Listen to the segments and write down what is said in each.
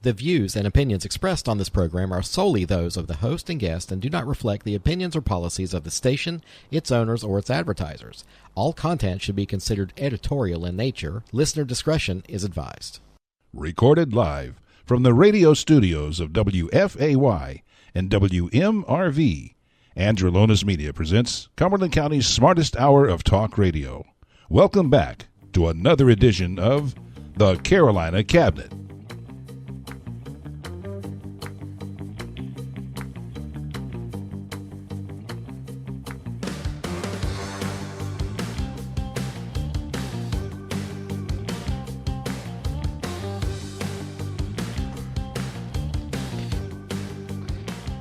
The views and opinions expressed on this program are solely those of the host and guest and do not reflect the opinions or policies of the station, its owners, or its advertisers. All content should be considered editorial in nature. Listener discretion is advised. Recorded live from the radio studios of WFAY and WMRV, Androlonis Media presents Cumberland County's smartest hour of talk radio. Welcome back to another edition of the Carolina Cabinet.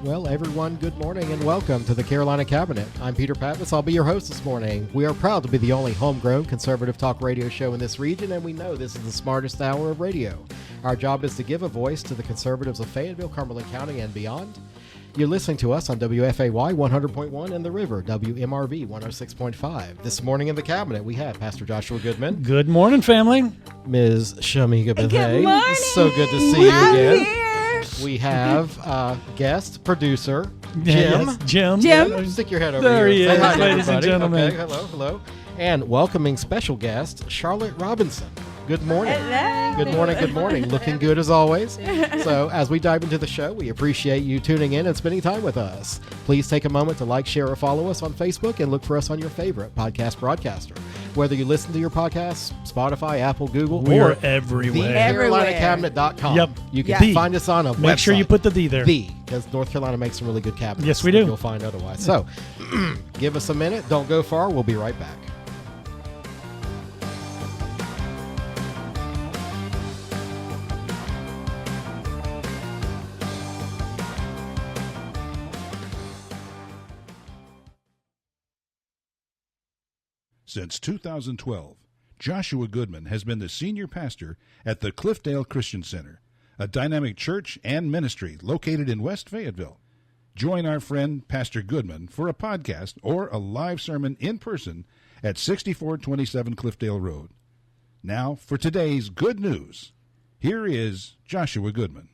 Well, everyone, good morning and welcome to the Carolina Cabinet. I'm Peter Pappas. I'll be your host this morning. We are proud to be the only homegrown conservative talk radio show in this region, and we know this is the smartest hour of radio. Our job is to give a voice to the conservatives of Fayetteville, Cumberland County, and beyond. You're listening to us on WFAY 100.1 and The River, WMRV 106.5. This morning in the Cabinet, we have Pastor Joshua Goodman. Good morning, family. Ms. Shamika Bethea. Good morning. So good to see you again. Here. We have guest producer, Jim. Yes, Jim. Stick your head over There here. he Say is, hi, ladies and everybody. gentlemen. Okay, hello. And welcoming special guest, Charlotte Robinson. Good morning. Hello. Good morning. Looking good as always. So as we dive into the show, we appreciate you tuning in and spending time with us. Please take a moment to like, share, or follow us on Facebook and look for us on your favorite podcast broadcaster. Whether you listen to your podcasts, Spotify, Apple, Google, We're or everywhere. TheCarolinaCabinet.com. Yep. You can The. find us on a website. Make sure you put the "the" there. Because North Carolina makes some really good cabinets. Yes, we do. You'll find otherwise. So give us a minute. Don't go far. We'll be right back. Since 2012, Joshua Goodman has been the senior pastor at the Cliffdale Christian Center, a dynamic church and ministry located in West Fayetteville. Join our friend Pastor Goodman for a podcast or a live sermon in person at 6427 Cliffdale Road. Now for today's good news. Here is Joshua Goodman.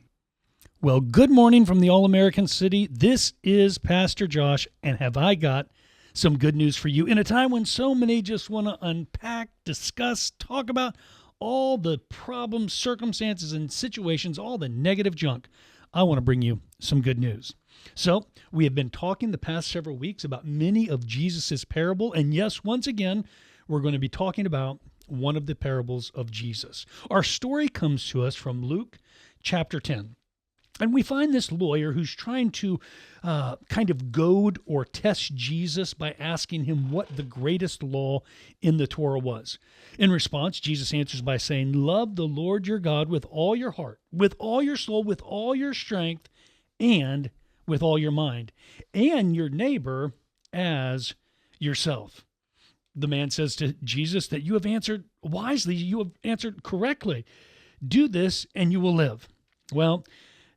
Well, good morning from the All-American City. This is Pastor Josh, and have I got some good news for you in a time when so many just want to unpack, discuss, talk about all the problems, circumstances, and situations, all the negative junk. I want to bring you some good news. So we have been talking the past several weeks about many of Jesus's parable, and yes, once again, we're going to be talking about one of the parables of Jesus. Our story comes to us from Luke chapter 10. And we find this lawyer who's trying to kind of goad or test Jesus by asking him what the greatest law in the Torah was. In response, Jesus answers by saying, "Love the Lord your God with all your heart, with all your soul, with all your strength, and with all your mind, and your neighbor as yourself." The man says to Jesus that you have answered wisely, you have answered correctly. Do this and you will live. Well,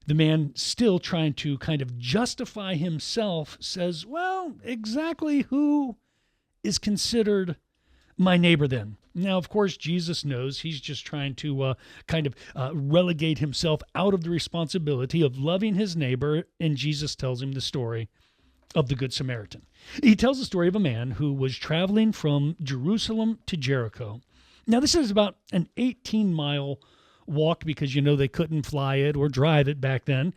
the man, still trying to kind of justify himself, says, well, exactly who is considered my neighbor then? Now, of course, Jesus knows he's just trying to relegate himself out of the responsibility of loving his neighbor, and Jesus tells him the story of the Good Samaritan. He tells the story of a man who was traveling from Jerusalem to Jericho. Now, this is about an 18-mile walk because, they couldn't fly it or drive it back then.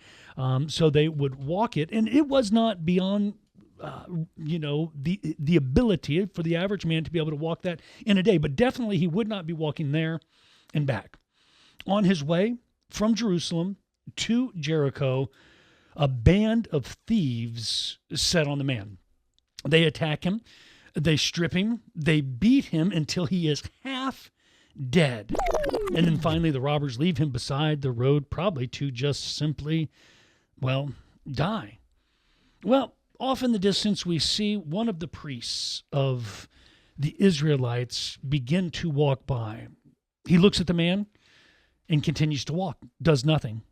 So they would walk it. And it was not beyond, the ability for the average man to be able to walk that in a day. But definitely he would not be walking there and back. On his way from Jerusalem to Jericho, a band of thieves set on the man. They attack him. They strip him. They beat him until he is half dead. And then finally the robbers leave him beside the road, probably to just simply, die. Well, off in the distance we see one of the priests of the Israelites begin to walk by. He looks at the man and continues to walk, does nothing.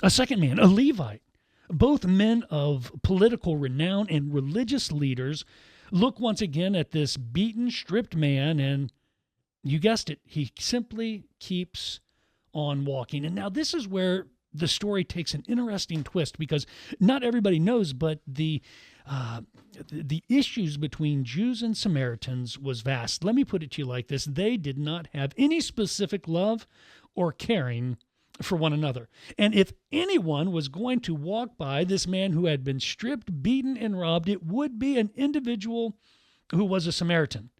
A second man, a Levite, both men of political renown and religious leaders, look once again at this beaten, stripped man, and you guessed it, he simply keeps on walking. And now this is where the story takes an interesting twist because not everybody knows, but the issues between Jews and Samaritans was vast. Let me put it to you like this. They did not have any specific love or caring for one another. And if anyone was going to walk by this man who had been stripped, beaten, and robbed, it would be an individual who was a Samaritan.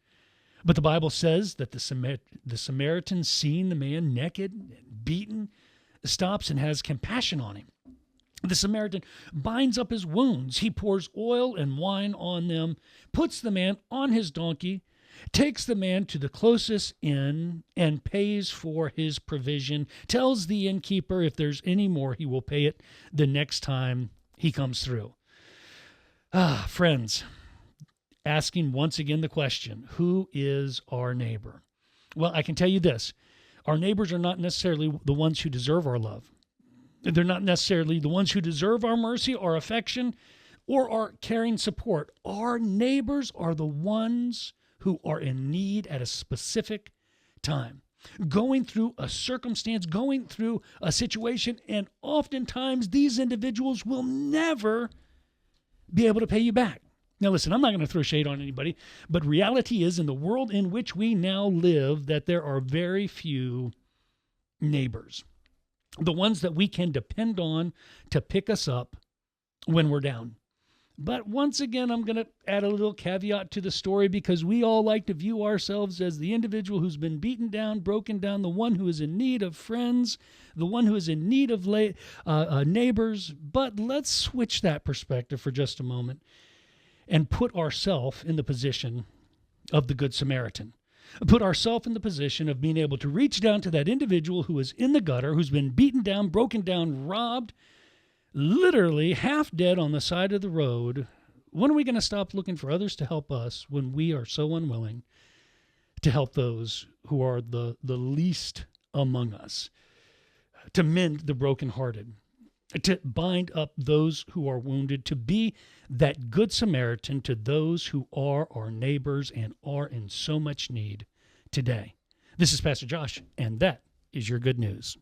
But the Bible says that the Samaritan, seeing the man naked and beaten, stops and has compassion on him. The Samaritan binds up his wounds. He pours oil and wine on them, puts the man on his donkey, takes the man to the closest inn and pays for his provision, tells the innkeeper if there's any more, he will pay it the next time he comes through. Friends, asking once again the question, who is our neighbor? Well, I can tell you this. Our neighbors are not necessarily the ones who deserve our love. They're not necessarily the ones who deserve our mercy, our affection, or our caring support. Our neighbors are the ones who are in need at a specific time, going through a circumstance, going through a situation, and oftentimes these individuals will never be able to pay you back. Now listen, I'm not going to throw shade on anybody, but reality is in the world in which we now live that there are very few neighbors, the ones that we can depend on to pick us up when we're down. But once again, I'm going to add a little caveat to the story because we all like to view ourselves as the individual who's been beaten down, broken down, the one who is in need of friends, the one who is in need of neighbors. But let's switch that perspective for just a moment and put ourselves in the position of the Good Samaritan. Put ourselves in the position of being able to reach down to that individual who is in the gutter, who's been beaten down, broken down, robbed, literally half dead on the side of the road. When are we going to stop looking for others to help us when we are so unwilling to help those who are the least among us, to mend the brokenhearted, to bind up those who are wounded, to be that Good Samaritan to those who are our neighbors and are in so much need today? This is Pastor Josh, and that is your good news.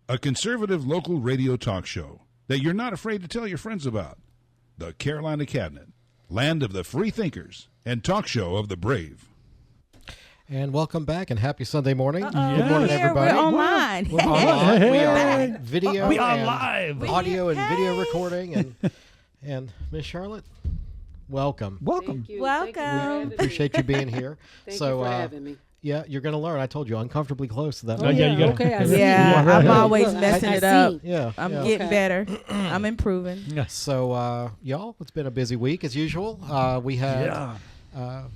A conservative local radio talk show that you're not afraid to tell your friends about. The Carolina Cabinet, land of the free thinkers and talk show of the brave. And welcome back and happy Sunday morning. Yeah. Good morning, everybody. We're online. We're online. Hey. We are video. We are and live. audio and video recording. And Miss Charlotte, welcome. Welcome. Thank you. Welcome. Thank you We appreciate you being here. Thank so, you for having me. Yeah, you're going to learn. I told you, uncomfortably close to that. Oh, yeah, you got okay. I see. Yeah, I'm always Look, messing I it up. see. Yeah. I'm yeah. getting Okay. better. I'm improving. Yes. So, y'all, it's been a busy week as usual. We had. Yeah.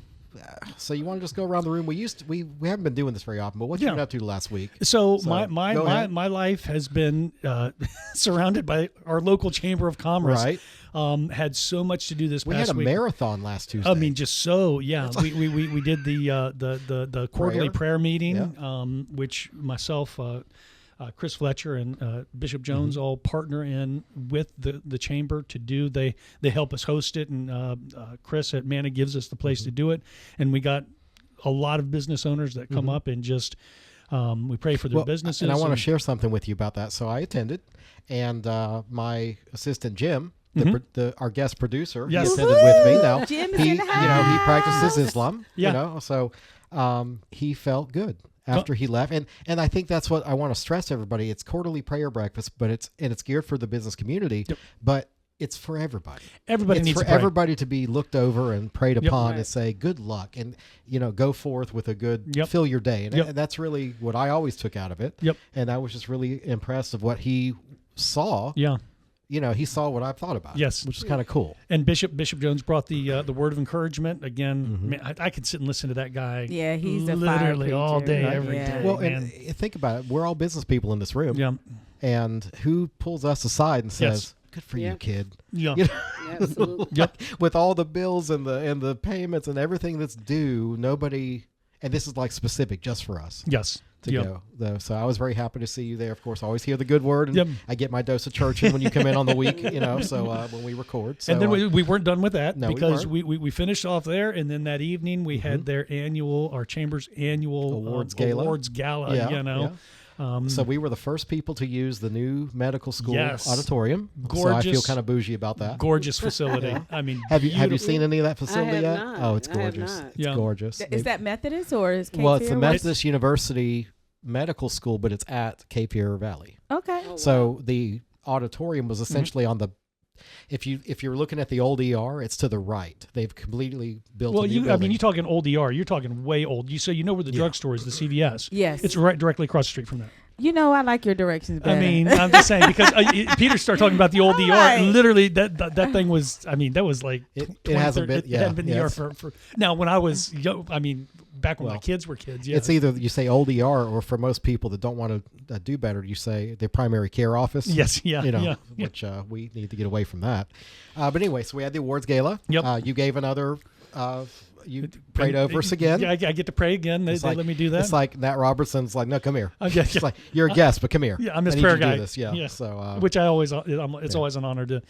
So you want to just go around the room? We haven't been doing this very often, but what you Yeah. been up to last week? So So, my go ahead. life has been surrounded by our local Chamber of Commerce. Right. Had so much to do this We past had a week. marathon last Tuesday. I mean, just so yeah. We did the quarterly prayer meeting, which myself, Chris Fletcher, and Bishop Jones all partner in with the chamber to do. They help us host it, and Chris at Manna gives us the place to do it. And we got a lot of business owners that come up and just we pray for their businesses. And I want to share something with you about that. So I attended, and my assistant Jim, our guest producer, Yes. he attended with me. Now Jim is he, in the he house. practices Islam. Yeah. So he felt good after he left, and I think that's what I want to stress to everybody. It's quarterly prayer breakfast, but it's geared for the business community, but it's for everybody. Everybody It's needs for to pray. everybody to be looked over and prayed upon Right. and say good luck, and go forth with a good fill your day, and Yep. that's really what I always took out of it. Yep. And I was just really impressed of what he saw. Yeah. He saw what I thought about. Yes. Which is kind of cool. And Bishop Jones brought the word of encouragement again. Man, I could sit and listen to that guy. Yeah, he's a fire literally all preacher. day, Right. every Yeah. day. Well, man. and think about it. We're all business people in this room. Yeah. And who pulls us aside and says, Yes. "Good for Yeah. you, kid." Yeah. You know, Absolutely. Yep. with all the bills and the payments and everything that's due, nobody. And this is like specific just for us. Yes. to Yep. go, though. So I was very happy to see you there. Of course, I always hear the good word, and Yep. I get my dose of church in when you come in on the week, so when we record. So, And then we weren't done with that no, we because weren't. we finished off there, and then that evening we had our chamber's annual Awards gala. gala. Yeah. So we were the first people to use the new medical school Yes. auditorium. So I feel Gorgeous. kind of bougie about that. Gorgeous facility. I mean, Have you beautiful. seen any of that facility have yet? not. Oh, it's I have gorgeous. not. It's Yeah. gorgeous. Is that Methodist or is Cape Well, it's Fear? the What- Methodist University Medical School, but it's at Cape Fear Valley. Okay. Oh, So the auditorium was essentially on the. If you're looking at the old ER, it's to the right. They've completely built. Well, a new building. you're talking old ER. You're talking way old. You know where the drugstore is, the CVS. Yes. It's right directly across the street from that. You know, I like your directions better. I mean, I'm just saying because Peter started talking about the old ER. Right. Literally, that thing was. I mean, that was like It 20, hasn't 30 been. It Yeah, hadn't been the ER yes. for. Now, when I was young, I mean, back when my Well, kids were kids. Yeah. It's either you say old ER, or for most people that don't want to do better, you say the primary care office. Yes. Yeah. Yeah. Which we need to get away from that. But anyway, so we had the awards gala. Yep. You gave another. You prayed over us again. Yeah, I get to pray again. They let me do that. It's like Nat Robertson's like, no, come here. Okay, It's yeah. like, you're a guest, but come here. Yeah, I'm I this need prayer you to do guy. this. Yeah. So, which I always, it's always an honor to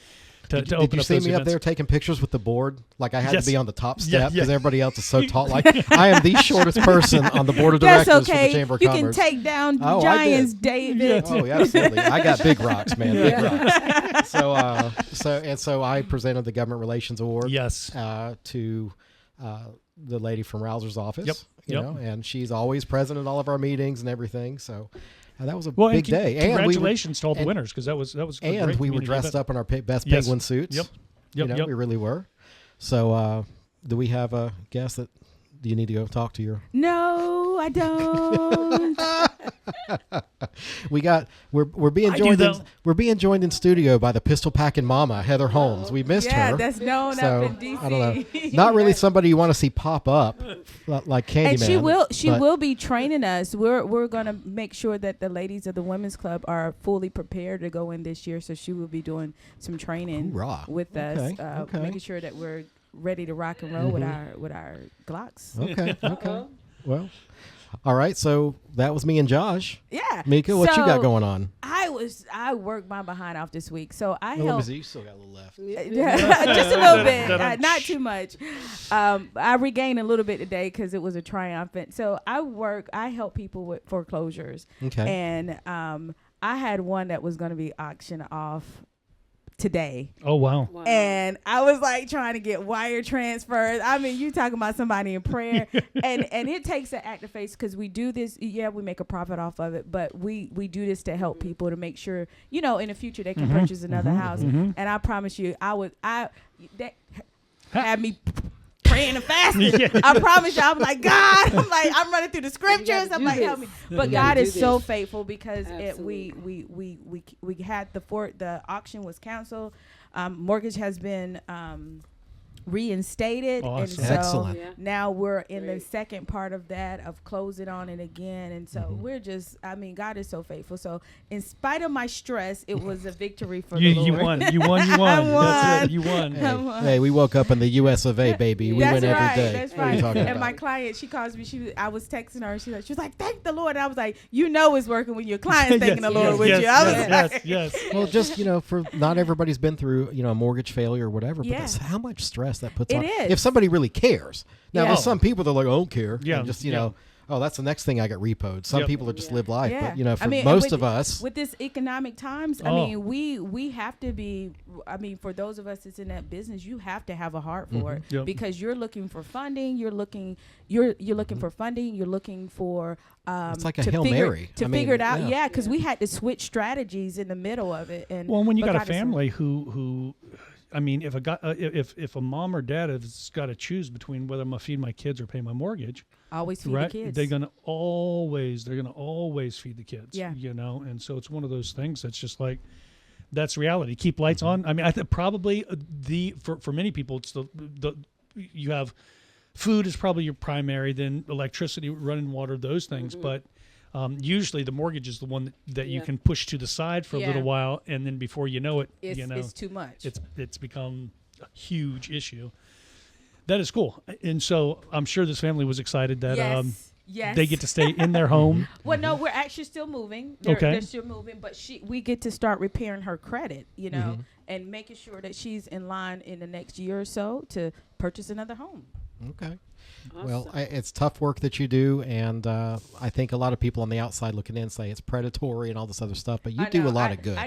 did open you up see those me up events. there taking pictures with the board? Like I had Yes. to be on the top Yeah, step because yeah. everybody else is so tall. Like I am the shortest person on the board of That's directors for okay. the Chamber of You Commerce. can take down Oh, I giants, did. David. Oh, yeah, absolutely. I got big rocks, man. Big rocks. So I presented the Government Relations Award. Yes. To the lady from Rouser's office. Yep. You Yep. know, and she's always present at all of our meetings and everything. So that was a Well, big and day. Congratulations to all the and- winners because that was a And great we were community dressed event. up in our best Yes. penguin suits. Yep. You know, Yep. we really were. So do we have a guest that do you need to go talk to your? No, I don't. We're being I do, joined in, though. we're being joined in studio by the pistol packing mama Heather Holmes. We missed Yeah, her. that's known So up in DC. I don't know. Not really somebody you want to see pop up like Candyman. And she but- will be training us. We're gonna make sure that the ladies of the women's club are fully prepared to go in this year. So she will be doing some training Hoorah. with us, Okay, okay. making sure that we're ready to rock and roll with our Glocks. Okay. Well, all right. So that was me and Josh. Yeah, Mika, what you got So, going on? I worked my behind off this week, so I Let me helped. see. You still got a little left. Just a little bit, not too much. I regained a little bit today because it was a triumphant. So I help people with foreclosures, Okay. and I had one that was going to be auctioned off today. Oh wow. Wow. And I was like trying to get wire transfers. I mean, you talking about somebody in prayer, and it takes an active faith because we do this. Yeah, we make a profit off of it, but we do this to help people to make sure in the future they can purchase another house. And I promise you, that had me praying and fasting. Yeah. I promise you, I'm like, God, I'm running through the scriptures. I'm do like, this. help me. But You God gotta is do so this. faithful because Absolutely. we had the auction was canceled. Mortgage has been reinstated, and Awesome. so Excellent. Yeah. now we're in the Great. second part of that of closing on it again, and so we're just, God is so faithful. So in spite of my stress, it was a victory for the Lord. You won. You won. I That's won. it. You won. Hey, we woke up in the U.S. of A. Baby. We That's win every right. day. That's What are you right. talking And about? my client, she calls me. I was texting her. And she was like, "Thank the Lord." And I was like, it's working when your client's thanking the Lord with you. I was like, yes. Well, just for not everybody's been through a mortgage failure or whatever, but Yeah. that's how much stress that puts It on. is. If somebody really cares. Now, Yeah. there's some people that are like, I don't care. Yeah, And just yeah. oh, that's the next thing I get repoed. Some Yep. people are just live life, Yeah. but for I mean, and most with- of us, with this economic times, Oh. I mean, we have to be. I mean, for those of us that's in that business, you have to have a heart for it Yep. because you're looking for funding. You're looking for funding. You're looking for. It's like a to Hail figure, Mary. to I mean, figure it out. yeah. Yeah, because we had to switch strategies in the middle of it. And Well, when you but got a God is so- family who, I mean, if a mom or dad has got to choose between whether I'm gonna feed my kids or pay my mortgage, always feed right? the kids. They're gonna always feed the kids. Yeah. And so it's one of those things that's just like. That's reality. Keep lights on. I mean, I think probably for many people, it's the you have food is probably your primary, then electricity, running water, those things. But usually the mortgage is the one that you Yeah. can push to the side for a Yeah. little while, and then before you know it, it's too much. it's become a huge issue. That is cool, and so I'm sure this family was excited that yes. Yes. they get to stay in their home. Well, no, we're actually still moving. They're still moving, but we get to start repairing her credit, and making sure that she's in line in the next year or so to purchase another home. Okay. Awesome. Well, it's tough work that you do, and I think a lot of people on the outside looking in say it's predatory and all this other stuff, but you do a lot of good.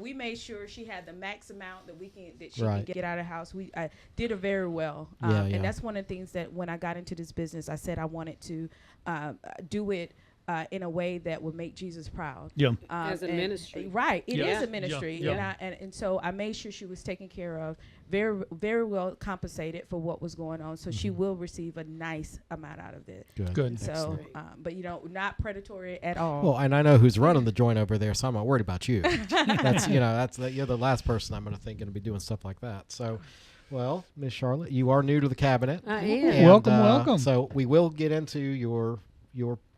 We made sure she had the max amount that she Right. could get out of the house. I did her very well, and that's one of the things that when I got into this business, I said I wanted to do it in a way that would make Jesus proud. Yeah. As a ministry. Right. It Yeah. is a ministry. Yeah. And so I made sure she was taken care of, very, very well compensated for what was going on. So she will receive a nice amount out of it. Good. So, but not predatory at all. Well, and I know who's running the joint over there, so I'm not worried about you. You're the last person I'm going to think going to be doing stuff like that. So, well, Miss Charlotte, you are new to the cabinet. I am. And, Welcome. So we will get into your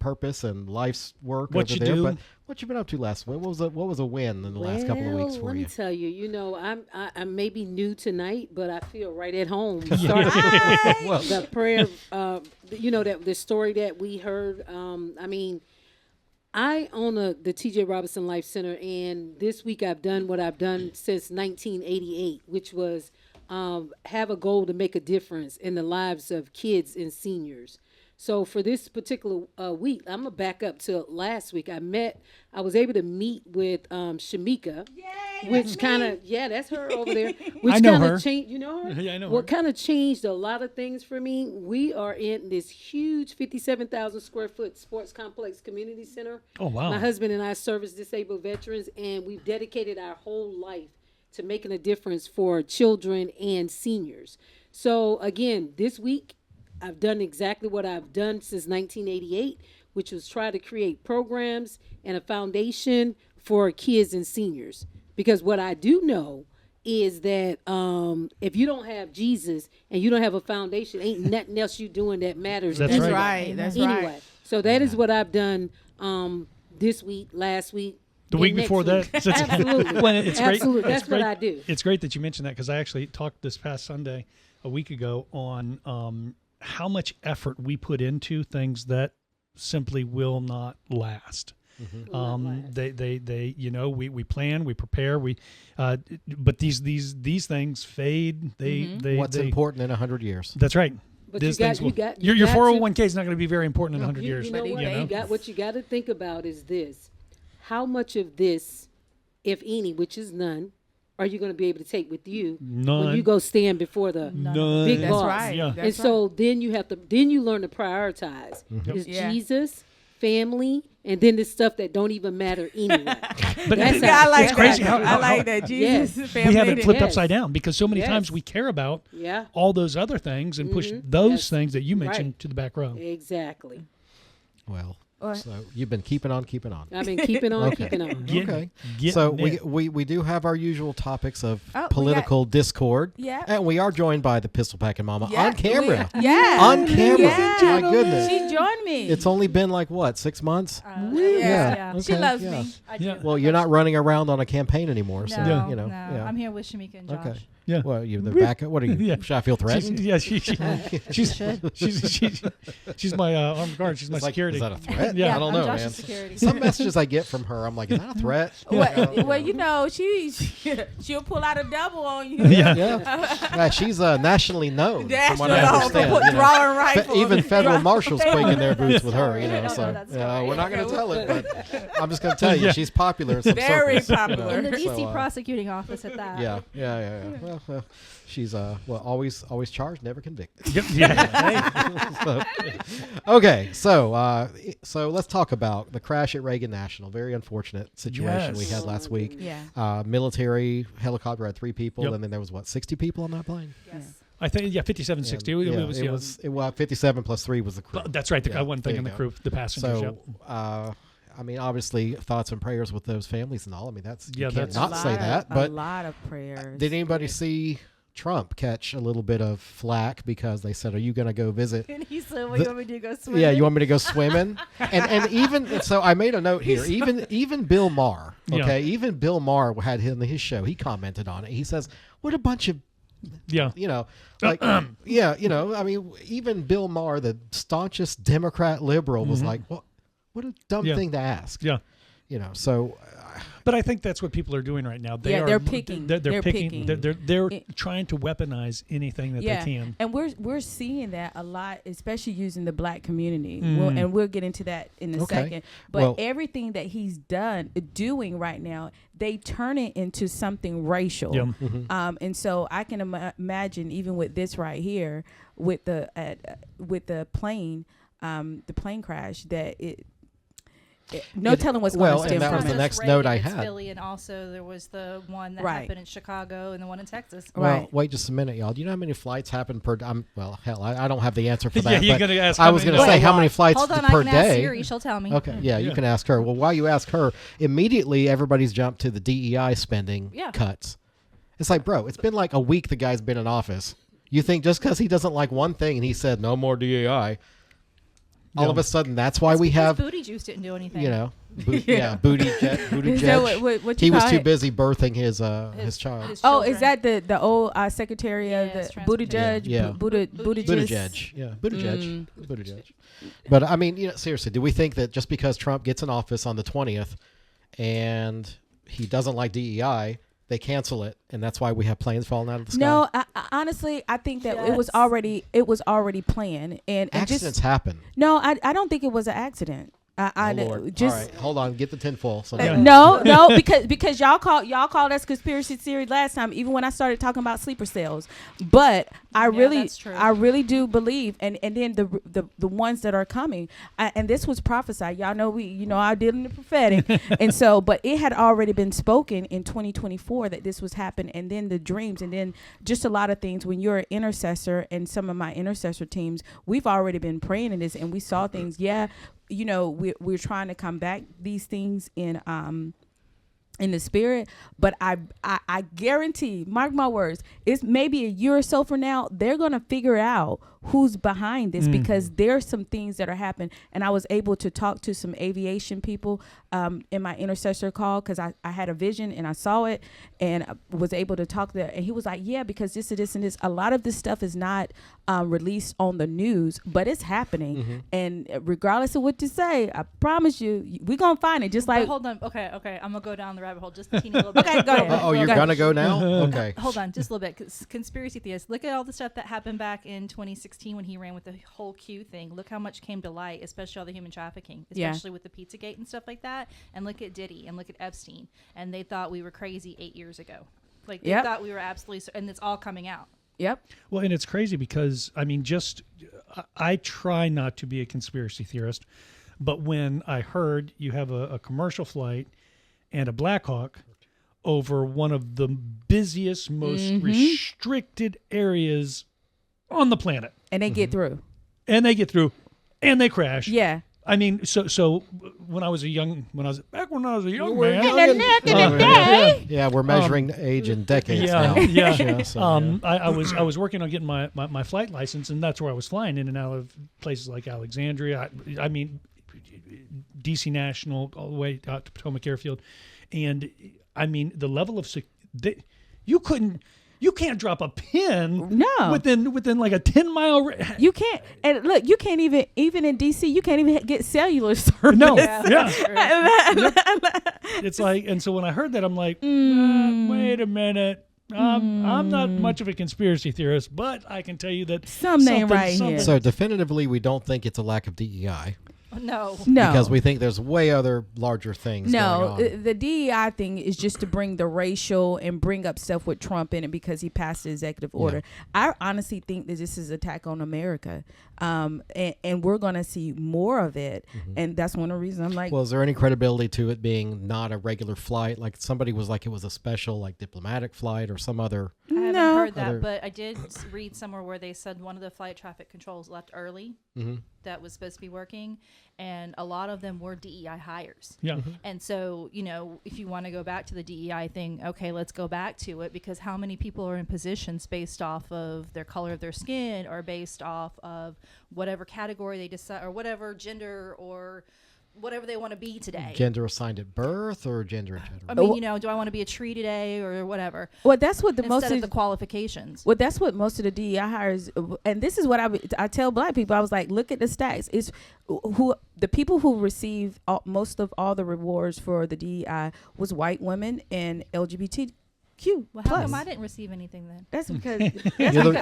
purpose and life's work What over you there. do. But what you been up to last week? What was a win in the last couple of weeks for let you? me tell you, I may be new tonight, but I feel right at home. Starting the prayer, that the story that we heard. I own the T.J. Robinson Life Center, and this week I've done what I've done since 1988, which was have a goal to make a difference in the lives of kids and seniors. So for this particular week, I'm going to back up to last week. I was able to meet with Shamika, which kind of, that's her over there. Which I know kind her. of changed, you know her? Yeah, I know What her. kind of changed a lot of things for me, we are in this huge 57,000 square foot sports complex community center. Oh, wow. My husband and I service disabled veterans, and we've dedicated our whole life to making a difference for children and seniors. So again, this week, I've done exactly what I've done since 1988, which was try to create programs and a foundation for kids and seniors. Because what I do know is that if you don't have Jesus and you don't have a foundation, ain't nothing else you doing that matters. That's anyway. right. That's Anyway, right. so that is what I've done this week, last week. The and week next before week. that. Absolutely. Well, it's great. Absolutely. It's That's what great. I do. It's great that you mentioned that, because I actually talked this past Sunday, a week ago, on how much effort we put into things that simply will not last. We plan, we prepare, but these things fade. What's important in 100 years? That's right. But These you things will- got your got to- 401k is not going to be very important in 100 years. You know what? you know? What you got to think about is this: how much of this, if any, which is none, are you going to be able to take with you None. when you go stand before the None. big That's boss? right. Yeah. That's And so then you learn to prioritize. It's Yeah. Jesus, family, and then the stuff that don't even matter anyway. But That's it- how- I like it's crazy that. how- I like that. Jesus, Yes. family. we have it flipped Yes. upside down, because so many Yes. times we care about Yeah, all those other things and push those Yes. things that you mentioned Right. to the back row. exactly. Well, What? so you've been keeping on. I've been keeping on, Okay. keeping on. Get- Okay. getting So it. we do have our usual topics of Oh, we political discord. Yeah. And we are joined by the Pistol Packing Mama Yeah, on camera. Yeah. On camera. Yeah. My goodness. She joined me. It's only been like, what, 6 months? yeah. She Okay, loves yeah. me. I do. Yeah. Well, you're not running around on a campaign anymore, so, No, you know. no. Yeah. I'm here with Shamika and Josh. Okay. Yeah. Well, you're the backup. What are you? Yeah. Should I feel threatened? She's my armed guard. She's my It's like, security. is that a threat? Yeah. I don't I'm know, Josh's man. security. Some messages I get from her, I'm like, is that a threat? Well, she'll pull out a double on you. Yeah. Yeah, she's nationally known, from what I National understand. put you know. drawing rifle. Even federal marshals quake in their That's boots with her, story. you I know. don't So know that story. we're not going to tell it, but I'm just going to tell you, Yeah. she's popular in some Very circles, you know. popular. In the So, DC prosecuting office at that. Yeah. Well, she's always charged, never convicted. Yep. Yeah. Okay, so let's talk about the crash at Reagan National. Very unfortunate situation we Yes. had last week. Yeah. Military helicopter had 3 people, Yep. and then there was 60 people on that plane. Yes. I think 5760. It was 57 plus 3 was the crew. That's right. Yeah, I wasn't there thinking you the go. crew, the passengers. So, I mean, obviously, thoughts and prayers with those families and all. I mean, you can't that's- not say that. But a lot of prayers. did anybody see Trump catch a little bit of flack because they said, "Are you going to go visit?" And he said, "What do you want me to do? Go swim?" Yeah, you want me to go swimming? and even so, I made a note here. Even Bill Maher, Yeah. okay, even Bill Maher had him in his show. He commented on it. He says, "What a bunch of Yeah. You know, like, yeah, you know, I mean, even Bill Maher, the staunchest Democrat liberal, was like, what a dumb thing to ask. Yeah. You know, so. But I think that's what people are doing right now. They're picking. They're picking. They're trying to weaponize anything that they can. And we're seeing that a lot, especially using the black community. And we'll get into that in a second. But everything that he's doing right now, they turn it into something racial. Yeah. And so I can imagine even with this right here, with the plane crash, that telling what's going to stem and that from was it. the next note I had. Philly, and also there was the one that Right. happened in Chicago and the one in Texas. Well, Right. wait just a minute, y'all. Do you know how many flights happen per day? Well, hell, I don't have the answer for that. Yeah, you're but gonna ask I was going to say how many flights Hold on, per I can ask day. Siri. She'll tell me. Okay, yeah, you can ask her. Well, while you ask her, immediately everybody's jumped to the DEI spending cuts. It's like, bro, it's been like a week the guy's been in office. You think just because he doesn't like one thing and he said no more DEI, all of a sudden that's why we have Booty juice didn't do anything. You know, booty jet. Is that what you He was call too it? busy birthing his child. His Oh, children. is that the old secretary of Yes, the Buttigieg? Yeah. Buttigieg. Yeah, Buttigieg. Buttigieg. But I mean, you know, seriously, do we think that just because Trump gets in office on the 20th and he doesn't like DEI, they cancel it, and that's why we have planes falling out of the sky? No, I honestly, I think that it was already planned, and Accidents just happen. no, I don't think it was an accident. Lord. Just all right, hold on, get the tinfoil. So no, because y'all called us conspiracy theory last time, even when I started talking about sleeper cells. But I really do believe, and then the ones that are coming, and this was prophesied. Y'all know I did in the prophetic, and so, but it had already been spoken in 2024 that this was happening, and then the dreams, and then just a lot of things. When you're an intercessor, and some of my intercessor teams, we've already been praying in this, and we saw things. Yeah. You know, we're trying to combat these things in the spirit, but I guarantee, mark my words, it's maybe a year or so from now, they're gonna figure out who's behind this, because there's some things that are happening. And I was able to talk to some aviation people in my intercessor call, because I had a vision and I saw it, and I was able to talk there, and he was like, yeah, because this and this and this, a lot of this stuff is not released on the news, but it's happening. And regardless of what you say, I promise you, we're gonna find it. Just like, but hold on, okay, I'm gonna go down the rabbit hole just a teeny little bit. Okay, go ahead. Oh, you're gonna go now? Okay. Hold on, just a little bit. 'Cause conspiracy theorists, look at all the stuff that happened back in 2016 when he ran with the whole Q thing. Look how much came to light, especially all the human trafficking, especially with the Pizzagate and stuff like that. And look at Diddy and look at Epstein. And they thought we were crazy 8 years ago. Like, they thought we were absolutely, and it's all coming out. Yep. Well, and it's crazy because, I mean, I try not to be a conspiracy theorist, but when I heard you have a commercial flight and a Black Hawk over one of the busiest, most restricted areas on the planet. And they get through. And they get through. And they crash. Yeah. I mean, so when I was a young man. Yeah, we're measuring age in decades now. Yeah. So, I was working on getting my flight license, and that's where I was flying in and out of places like Alexandria. I mean, DC National all the way out to Potomac Airfield, and I mean the level of you can't drop a pin within like a 10-mile you can't, and look, you can't even in DC, you can't even get cellular service. No. It's like, and so when I heard that, I'm like, wait a minute, I'm not much of a conspiracy theorist, but I can tell you that something right here. So definitively we don't think it's a lack of DEI. No. Because we think there's way other larger things going on. The DEI thing is just to bring the racial and bring up stuff with Trump in it because he passed the executive order. I honestly think that this is an attack on America. And we're going to see more of it. And that's one of the reasons I'm like... Well, is there any credibility to it being not a regular flight? Like somebody was like it was a special like diplomatic flight or some other... I haven't heard that, but I did read somewhere where they said one of the flight traffic controls left early that was supposed to be working, and a lot of them were DEI hires. Yeah. And so, if you want to go back to the DEI thing, okay, let's go back to it, because how many people are in positions based off of their color of their skin or based off of whatever category they decide or whatever gender or whatever they want to be today. Gender assigned at birth or gender in general? I mean, do I want to be a tree today or whatever? Well, that's what Instead of the qualifications. Well, that's what most of the DEI hires, and this is what I tell black people. I was like, look at the stats. It's who the people who receive most of all the rewards for the DEI was white women and LGBTQ. Well, how come I didn't receive anything then? That's because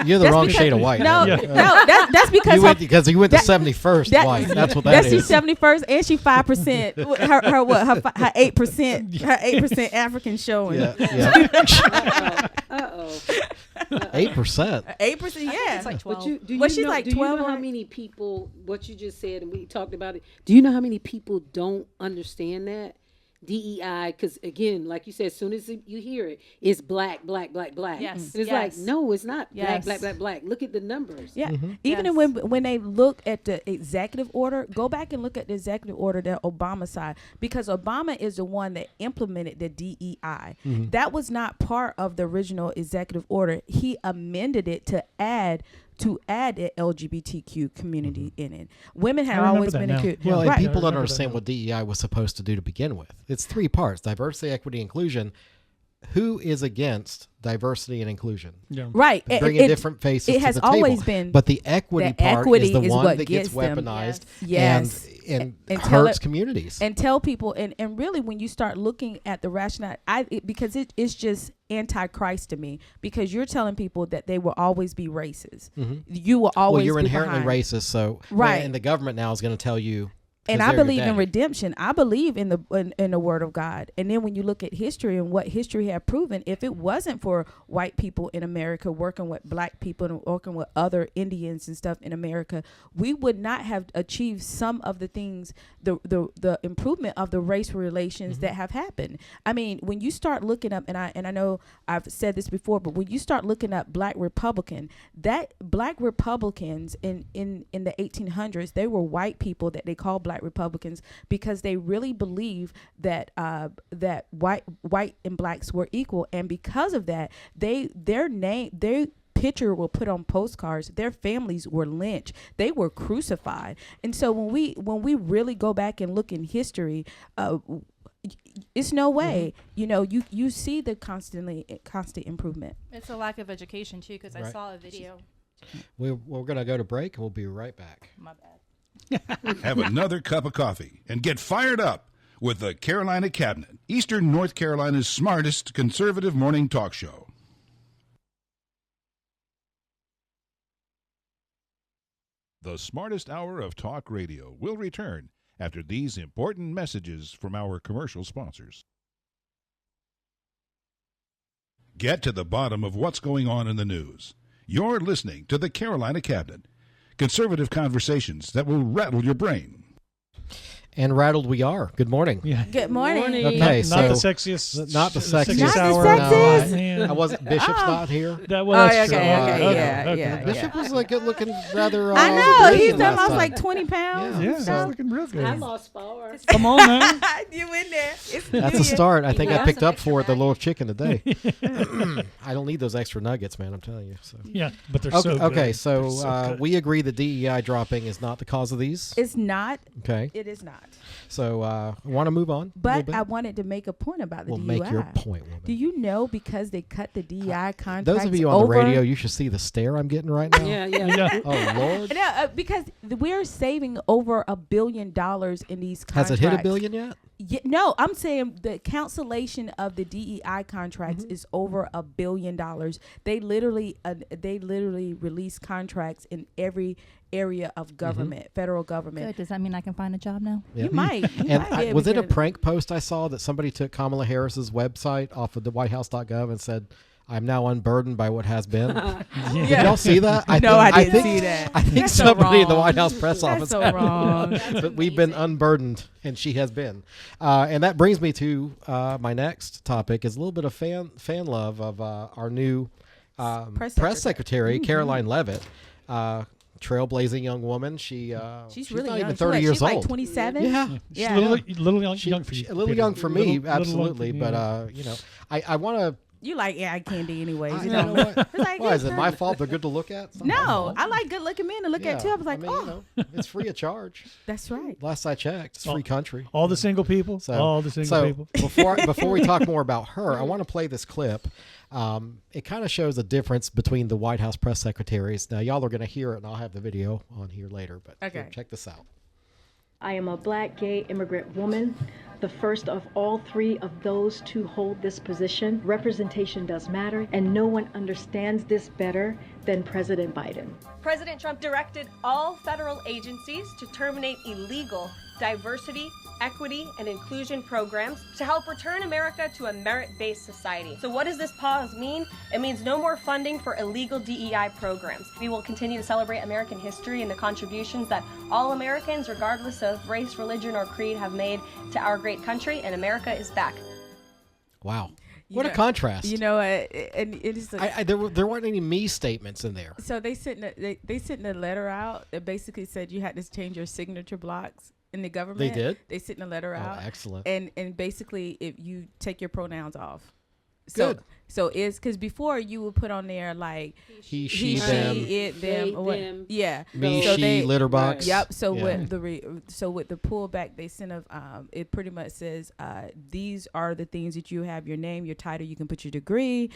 you're the wrong shade of white. No, that's because you went to 71st white. That's what that's is. She's 71st, and she 5%. Her 8% African showing. Yeah. Uh-oh. 8%. 8%. Yeah. It's like 12. Do you Well, she's know, like do you 12 know how or- many people, what you just said, and we talked about it, do you know how many people don't understand that? DEI, because again, like you said, as soon as you hear it, it's black, black, black, black. Yes. And it's like, no, it's not Yes. black, black, black, black. Look at the numbers. Yeah. Mm-hmm. Even Yes. when they look at the executive order, go back and look at the executive order that Obama signed, because Obama is the one that implemented the DEI. Mm-hmm. That was not part of the original executive order. He amended it to add the LGBTQ community in it. Women have I remember always that been now. included. Well, and Right. people don't remember that understand now. what DEI was supposed to do to begin with. It's 3 parts: diversity, equity, inclusion. Who is against diversity and inclusion? Yeah. Right. Bringing different faces it to has the table. always been. But the equity the part equity is the is one what that gets gets them. weaponized Yes. and And tell hurts it- communities. and tell people, and really when you start looking at the rationale, because it's just antichrist to me, because you're telling people that they will always be racist. You will always well, you're be inherently behind. racist, so Right. and the government now is going to tell you. And 'cause I they're your believe in daddy. redemption. I believe in the word of God. And then when you look at history and what history have proven, if it wasn't for white people in America working with black people and working with other Indians and stuff in America, we would not have achieved some of the things, the improvement of the race relations that have happened. I mean, when you start looking up, and I know I've said this before, but when you start looking up black Republicans in the 1800s, they were white people that they called black Republicans, because they really believe that that white and blacks were equal, and because of that, their picture were put on postcards. Their families were lynched. They were crucified. And so when we really go back and look in history, it's no way. You know, you see the constant improvement. It's a lack of education too, because I Right. saw a video. We're going to go to break, and we'll be right back. My bad. Have another cup of coffee and get fired up with the Carolina Cabinet, Eastern North Carolina's smartest conservative morning talk show. The smartest hour of talk radio will return after these important messages from our commercial sponsors. Get to the bottom of what's going on in the news. You're listening to the Carolina Cabinet. Conservative conversations that will rattle your brain. And rattled we are. Good morning. Yeah. Good morning. Okay, Not so the sexiest. not the sexiest. Not the hour. sexiest? No, I wasn't. Bishop's not here. That was Oh, okay, true. yeah. Bishop was like looking rather. I know. He's lean done last lost time. like 20 pounds. Yeah. Yeah, So- that's looking real I good. lost 4. Come on now. You in there? It's That's New a Year. start. I think Yeah. I picked up Some for it the extra little chicken today. I don't need those extra nuggets, man. I'm telling you. So. Yeah, but they're Okay, so good. okay, They're so good. we agree that DEI dropping is not the cause of these. It's not. Okay, It is not. so I want to move on. a little But bit. I wanted to make a point about the Well, DUI. make your point, woman. Do you know, because they cut the DEI contracts Those of you on over, the radio, you should see the stare I'm getting right now. Yeah, yeah. Yeah. Oh Lord, No, because we're saving over $1 billion in these has contracts. it hit $1 billion yet? Yeah, no, I'm saying the cancellation of the DEI contracts is over $1 billion. They literally release contracts in every area of government, federal government. Good. Does that mean I can find a job now? Yeah. You might. And be able was to it a get prank post I saw that somebody took Kamala Harris's website off of the WhiteHouse.gov and said, "I'm now unburdened by what has been"? Did y'all see that? No, I didn't see that. I think That's so somebody in the wrong. White House press That's office so had it. wrong. But we've been unburdened, and she has been. And that brings me to my next topic: is a little bit of fan love of our new press secretary, Caroline Leavitt. Trailblazing young woman. She's really not young. even 30 years she's old. like 27. Yeah. She's Yeah. a little young for you. A little Peter. young for me, Little absolutely. young for you. But you know, I want to You like eye candy anyways. You know? know what? It's like, Why is it's it my not- fault? They're good to look at. It's not my No, fault. I like good looking men to look at too. I was like, mean, oh, it's free of charge. that's right. Last I checked, it's free country. All the single people. All the single people. before we talk more about her, I want to play this clip. It kind of shows a difference between the White House press secretaries. Now, y'all are going to hear it, and I'll have the video on here later. But here, check this out. I am a black, gay, immigrant woman, the first of all three of those to hold this position. Representation does matter, and no one understands this better than President Biden. President Trump directed all federal agencies to terminate illegal diversity, equity, and inclusion programs to help return America to a merit-based society. So what does this pause mean? It means no more funding for illegal DEI programs. We will continue to celebrate American history and the contributions that all Americans, regardless of race, religion, or creed, have made to our great country, and America is back. Wow. What a contrast. You know, and it is. There weren't any me statements in there. So they sent a letter out that basically said you had to change your signature blocks in the government. They did? They sent a letter out. Excellent. And basically, if you take your pronouns off. Good. So it's because before you would put on there like he, she, them, it, them, or them. yeah, me, so she, they, litter box. Yep. So Yeah. with the pullback they sent of it pretty much says these are the things that you have: your name, your title. You can put your degree,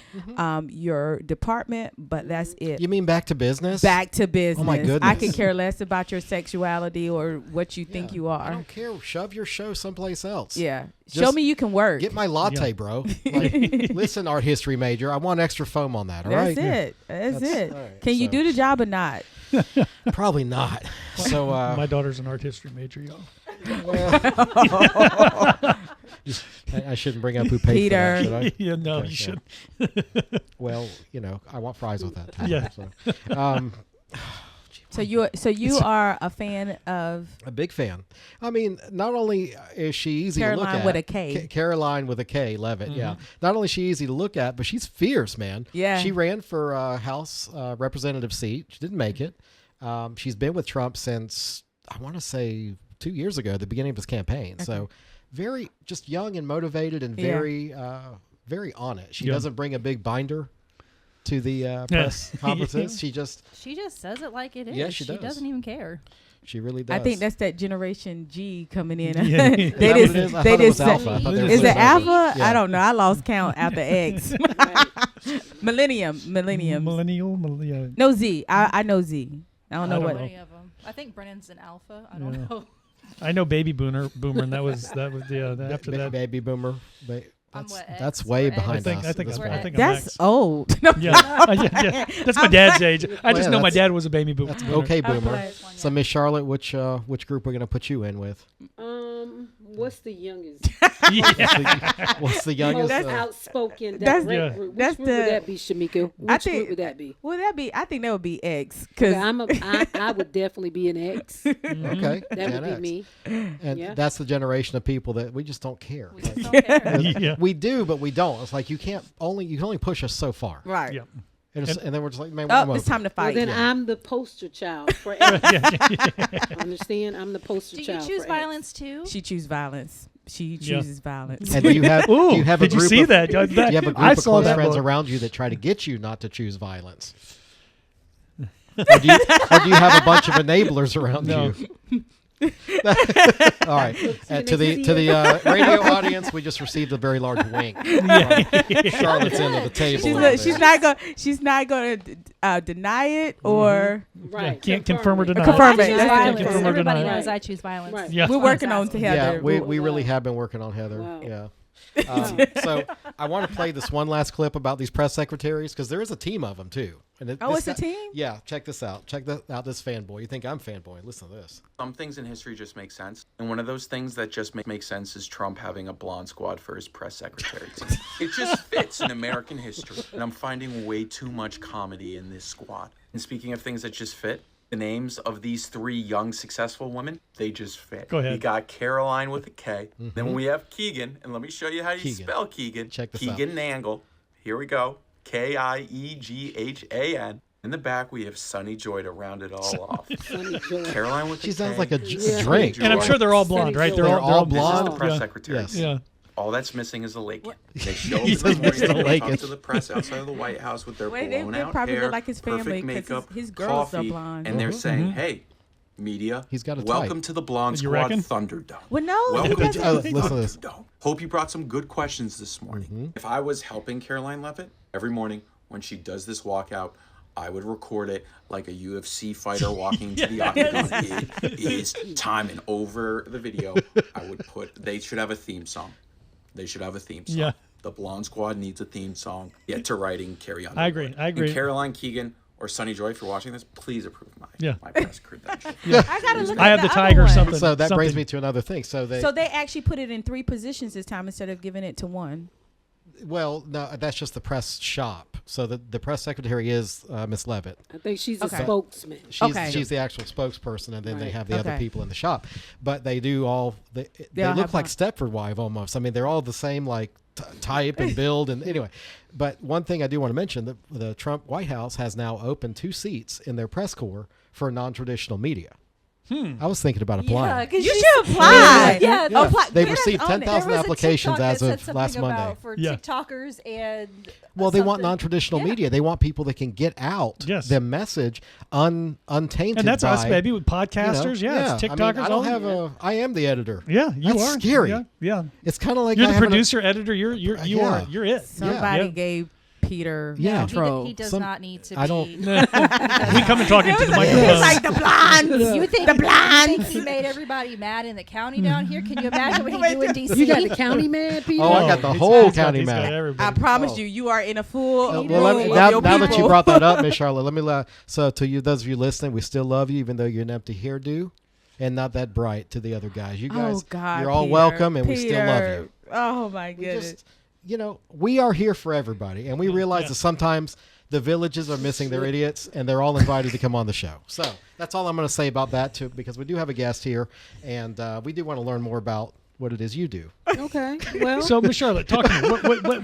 your department, but that's it. You mean back to business? Back to business. Oh my goodness. I could care less about your sexuality or what you think you I are. don't care. Shove your show someplace else. Yeah. Just Show me you can work. Get my latte, bro. Like, listen, art history major. I want extra foam on that. All right. That's it. That's it. all right. Can you So- do the job or not? Probably not. So My daughter's an art history major, y'all. I shouldn't bring up who paid Peter. for that, should I? Yeah, no, Okay, you should. Well, I want fries with that. Too, Yeah. So you are a fan of A big fan. I mean, not only is she easy to look Caroline at. with a K. Caroline with a K, Levitt, yeah. Not only is she easy to look at, but she's fierce, man. Yeah. She ran for a House representative seat. She didn't make it. She's been with Trump since, I want to say, 2 years ago, the beginning of his campaign. Okay. So very just young and motivated and very on it. She doesn't bring a big binder to the press conferences. She just says it like it is. Yeah, she does. She doesn't even care. She really does. I think that's that Generation G coming in. Yeah. Is that what it is? I thought it was said- Alpha. I thought they were Is it switching over. Alpha? Yeah. I don't know. I lost count after X. Millennium. Millennial. No, Z. I know Z. I don't know I don't what. know. Many of them. I think Brennan's an alpha. I don't Yeah. know. I know baby boomer, and that was after that. Baby boomer. I'm what, X? That's way We're X? behind I think us. I at think this I'm, We're point. I think I'm That's X. old. Yeah. That's my dad's age. I just yeah, know my that's- dad was a baby boomer. That's okay, boomer. Okay. So, Miss Charlotte, which group we're gonna put you in with? What's the youngest? What's the youngest? Most outspoken that's- direct yeah. group? Which that's group would the- that be, Shamika? I Which think- group would that be? I think that would be X. Okay, Because I would definitely be an X. Okay, That Gen would be X. me. And Yeah. that's the generation of people that we just don't care. We just don't care. Yeah. We do, but we don't. It's like you can only push us so far, right. Yeah. and then we're just like, man, Oh, it's time to Well, fight. then I'm the poster child for X. Understand? I'm the poster Do you child. choose for violence too? She chooses violence. She Yeah. chooses violence. And do you have Ooh, do you have a did you group see of, that? Do you have a group I of saw close that friends book. around you that try to get you not to choose violence? Or do you have a bunch of enablers around No. you? All right. To the radio audience, we just received a very large wink from Charlotte's end of the table. She's not going to deny it or Right. Can't confirm or deny. Confirm I it. choose That's violence. confirm or Everybody deny. knows I choose violence. Right. Yeah. we're working on Exactly. Heather. Yeah, we really have been working on Heather. Wow. Yeah. So I want to play this one last clip about these press secretaries because there is a team of them too. And it's a team? Yeah, check this out. Check out this fanboy. You think I'm fanboy? Listen to this. Some things in history just make sense. And one of those things that just make sense is Trump having a blonde squad for his press secretary team. It just fits in American history. And I'm finding way too much comedy in this squad. And speaking of things that just fit, the names of these three young, successful women, they just fit. Go ahead. You got Caroline with a K. Then we have Keegan. And let me show you how you Keegan. spell Keegan. Check this Keegan Nangle. Here we go. Kieghan. In the back, we have Sunny Joy to round it all off. Sunny Joy. Caroline with She a sounds K. like a Yeah. drink. And I'm sure they're all blonde, right? They're They're all all blonde? This is the press Yeah. secretary. Yes. Yeah. all that's missing is a Lakin. They show up in the morning, they talk to the press outside of the White House with their blown out probably hair, look like his family, perfect makeup, his girls coffee, are blonde. and they're saying, "Hey, media, He's got a welcome type. to the Blonde You Squad reckon? Thunderdome. Well, no, Welcome he to doesn't. the listen to this. Thunderdome. Hope you brought some good questions this morning. If I was helping Caroline Levitt every morning when she does this walkout, I would record it like a UFC fighter walking to the octagon. It is time. And over the video, they should have a theme song. Yeah. The Blonde Squad needs a theme song. Get to writing, Carrie Underwood. I agree. And Caroline Keegan or Sunny Joy, if you're watching this, please approve my press credentials. I gotta look. I at have the other tiger one. something. So that brings something. me to another thing. So they actually put it in 3 positions this time instead of giving it to one. well, no, that's just the press shop. So the press secretary is Miss Levitt. I think she's a Okay. spokesman. She's the actual spokesperson, and then they have the other Okay. people in the shop. But they do all they all look have like one. Stepford Wife almost. I mean, they're all the same like type and build. And anyway, but one thing I do want to mention, the Trump White House has now opened 2 seats in their press corps for non-traditional media. I was thinking about applying. Yeah, You should apply. Yeah, Yeah. Apply. They've Get us received on it. 10,000 There was a applications TikTok as that of said last something Monday. about for Yeah. TikTokers and Well, they want something. non-traditional Yeah. media. They want people that can get out Yes. their message untainted. And that's us, by, baby, with you know, podcasters. It's I TikTokers. mean, I don't have I am the editor. Yeah, you That's are scary. Yeah. It's kind of like You're I the having a- producer, editor. You're Yeah. it. Somebody Yeah. gave Peter Yeah. control. He does Some- not need to I be. don't- We come and talk into the It microphone. was like the blondes. You think, the blondes? you think he made everybody mad in the county down here? Can you imagine what he do in D.C.? You got the county man, Peter? Oh, I got the He's- whole he's got- county he's got mad. everybody. I promise Oh. you are in a full Well, room let me, of now your that you people. brought that up, Miss Charlotte, let me so to you, those of you listening, we still love you, even though you're an empty hairdo and not that bright to the other guys. You guys, Oh God, you're all Peter. welcome, and we still love Peter. you. Oh my We goodness. just, we are here for everybody, and we realize Yeah. that sometimes the villages are missing their idiots, and they're all invited to come on the show. So that's all I'm going to say about that, too, because we do have a guest here, and we do want to learn more about what it is you do. Okay. Well, So, Miss Charlotte, talk to me.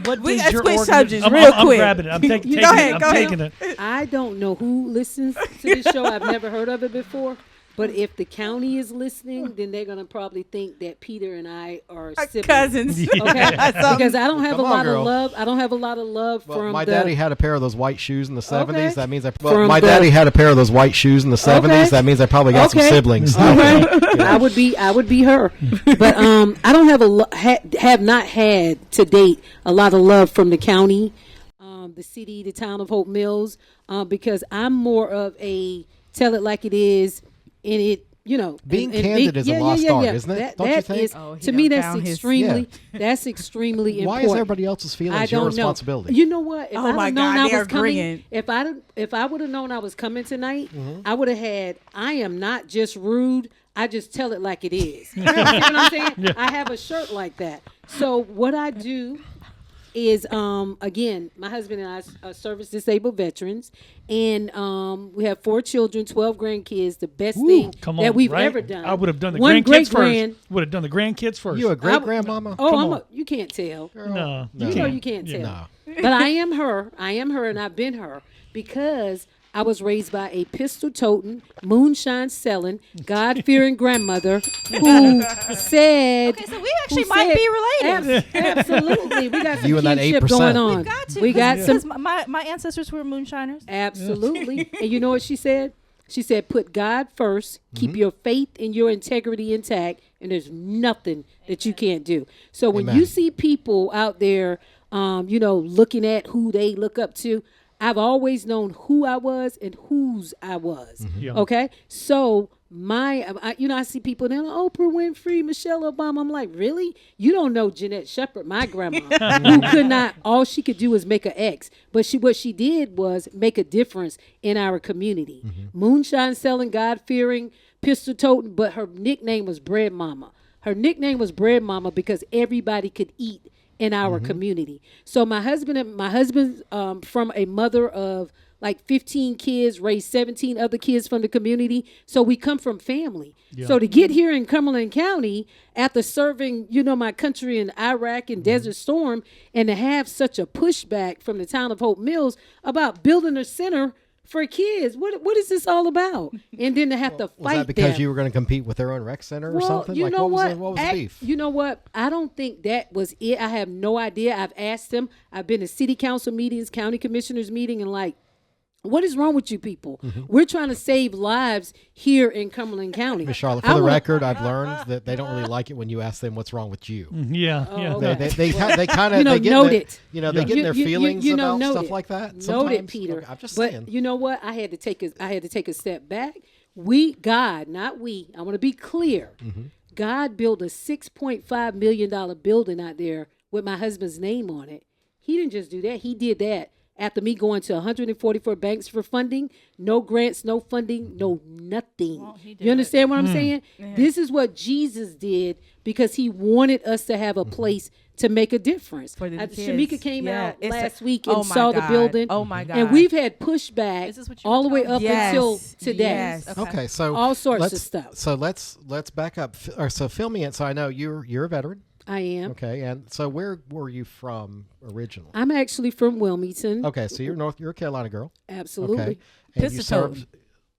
What We is gotta your switch organization? subjects I'm real quick. grabbing it. I'm taking Go ahead, it. go I'm ahead. taking it. I don't know who listens to this show. I've never heard of it before. But if the county is listening, then they're gonna probably think that Peter and I are siblings. Cousins. Okay, because I don't have Come a on, lot girl. of love. I don't have a lot of love Well, from my the. daddy had a pair of those white shoes in the 70s. Okay. That means From my the- daddy had a pair of those white shoes in the 70s. That means I probably got some Okay. siblings. All right. I would be her, but I don't have have not had to date a lot of love from the county, the city, the town of Hope Mills, because I'm more of a tell it like it is, and it. Being candid is a lost art, isn't it? That, Don't you that think? is- Oh, he to me, done that's found his- extremely. That's extremely Why important. is everybody else's feelings I your don't know. responsibility? You know what? If Oh I'd my have known God, I they're was coming, agreeing. if I would have known I was coming tonight, Mm-hmm. I would have had. I am not just rude. I just tell it like it is. You know what I'm saying? I have a shirt like that. So what I do is, again, my husband and I are service disabled veterans, and we have 4 children, 12 grandkids. The best thing Come that on, we've right? ever done. I would have done the One grandkids great-grand- first. Would have done the grandkids first. You a great grandmama? Oh, on. you can't tell. No, You know you can't tell. No. But I am her. I am her, and I've been her because I was raised by a pistol-toting, moonshine-selling, God-fearing grandmother who said. Okay, so we actually might be related. Absolutely, we got some You and that kinship 8%. going on. We've got to. We got because some. my ancestors were moonshiners. Absolutely, and you know what she said? She said, "Put God first. Keep your faith and your integrity intact, and there's nothing that you can't do." So when Amen. you see people out there, looking at who they look up to, I've always known who I was and whose I was. Yeah. Okay, so I see people then Oprah Winfrey, Michelle Obama. I'm like, really? You don't know Jeanette Shepherd, my grandma, who could not. All she could do was make an X, but what she did was make a difference in our community. Moonshine selling, God fearing, pistol toting, but her nickname was Bread Mama. Her nickname was Bread Mama because everybody could eat in our community. So my husband's from a mother of like 15 kids, raised 17 other kids from the community. So we come from family. Yeah. So to get here in Cumberland County after serving, my country in Iraq and Desert Storm, and to have such a pushback from the town of Hope Mills about building a center for kids. What is this all about? And then to have to fight Was that because them. you were going to compete with their own rec center or Well, something? you Like, know what was the beef? You know what? I don't think that was it. I have no idea. I've asked them. I've been to city council meetings, county commissioners meeting, and like, what is wrong with you people? We're trying to save lives here in Cumberland County. Miss Charlotte, for the record, I've learned that they don't really like it when you ask them what's wrong with you. Yeah, yeah. They kind of they get it. They get in their feelings about stuff like that. Note it, Peter. Okay, I'm just but saying. You know what? I had to take a step back. God, not we. I want to be clear. God built a $6.5 million building out there with my husband's name on it. He didn't just do that. He did that after me going to 144 banks for funding, no grants, no funding, no nothing. Well, you understand what I'm saying? Yeah. This is what Jesus did because he wanted us to have a place to make a difference. Shamika came out last week and saw the building. Oh my God. And we've had pushback all the way up until today. Yes. Okay, so all sorts of stuff. So let's back up. So fill me in. So I know you're a veteran. I am. Okay, and so where were you from originally? I'm actually from Wilmington. Okay, so you're a Carolina girl. Absolutely. Okay. And you served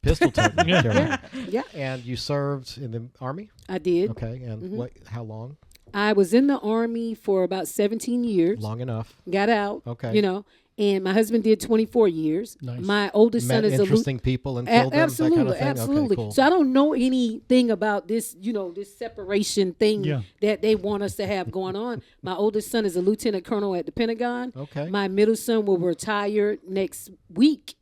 Pistol toting. Yeah. And you served in the Army? I did. Okay, and how long? I was in the Army for about 17 years. Long enough. Got out. Okay. And my husband did 24 years. Nice. My oldest son is interesting people and killed them, absolutely, that kind of thing? absolutely. Okay, cool. So I don't know anything about this, this separation thing that they want us to have going on. My oldest son is a lieutenant colonel at the Pentagon. Okay. My middle son will retire next week.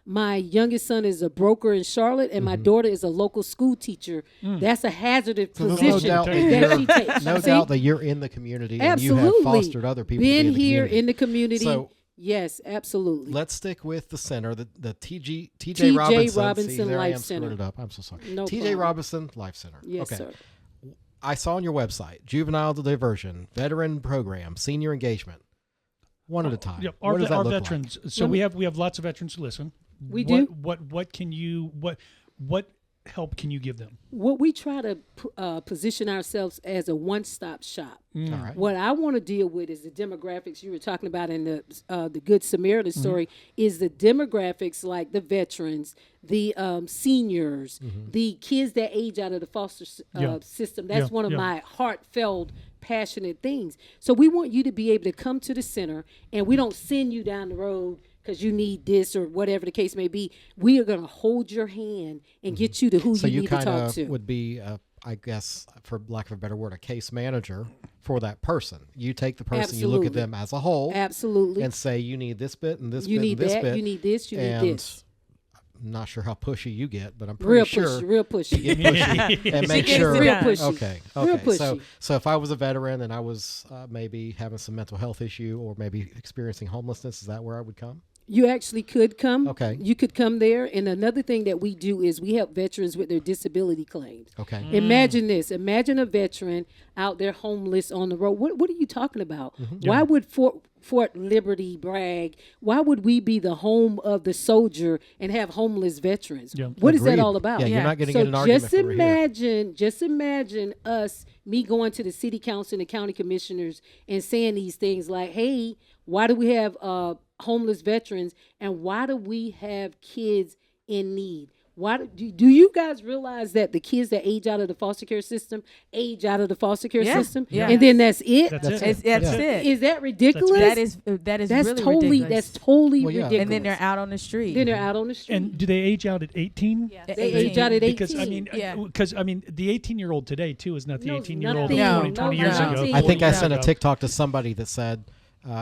My youngest son is a broker in Charlotte, and my daughter is a local school teacher. That's a hazardous position that she takes. No doubt that you're in the community absolutely. And you have fostered other people to be in the here community. in the community. So, yes, absolutely. Let's stick with the center, the T.J. Robinson Life Center. It up. I'm so sorry. No T.J. problem. Robinson Life Center. Yes, okay. sir. I saw on your website, juvenile diversion, veteran program, senior engagement. One at a time. Yep. What does that our look veterans. like? So we have lots of veterans who listen. We do. What help can you give them? What we try to position ourselves as a one-stop shop. All right. What I want to deal with is the demographics you were talking about in the Good Samaritan story. Is the demographics like the veterans, the seniors, the kids that age out of the foster system. That's one of my heartfelt, passionate things. So we want you to be able to come to the center, and we don't send you down the road because you need this or whatever the case may be. We are going to hold your hand and get you to who you need to talk to. So you kind of would be, I guess, for lack of a better word, a case manager for that person. You take the person, you look at them as a whole. Absolutely. And say, you need this bit and this you bit need and this that, bit. You need this, you need this. I'm not sure how pushy you get, but I'm pretty sure. Real pushy. You get pushy and make sure. Real pushy. Okay. Real pushy. So if I was a veteran and I was maybe having some mental health issue or maybe experiencing homelessness, is that where I would come? You actually could come. Okay. You could come there. And another thing that we do is we help veterans with their disability claims. Okay. Imagine this. Imagine a veteran out there homeless on the road. What are you talking about? Why would Fort Liberty brag? Why would we be the home of the soldier and have homeless veterans? Yeah. What is that Agreed. all about? Yeah, you're not getting in an argument just imagine me going to the city council and the county commissioners and saying these things like, hey, why do we have homeless veterans and why do we have kids in need? Why do you guys realize that the kids that age out of the foster care system age out of the foster care system, and then that's it? That's it. Is that ridiculous? That is that's really totally ridiculous. that's totally ridiculous. And then they're out on the street. And do they age out at 18? Yes. They age out at 18. Because the 18-year-old today too is not the 18-year-old nothing. 20 years No. ago. I think I sent a ago. TikTok to somebody that said,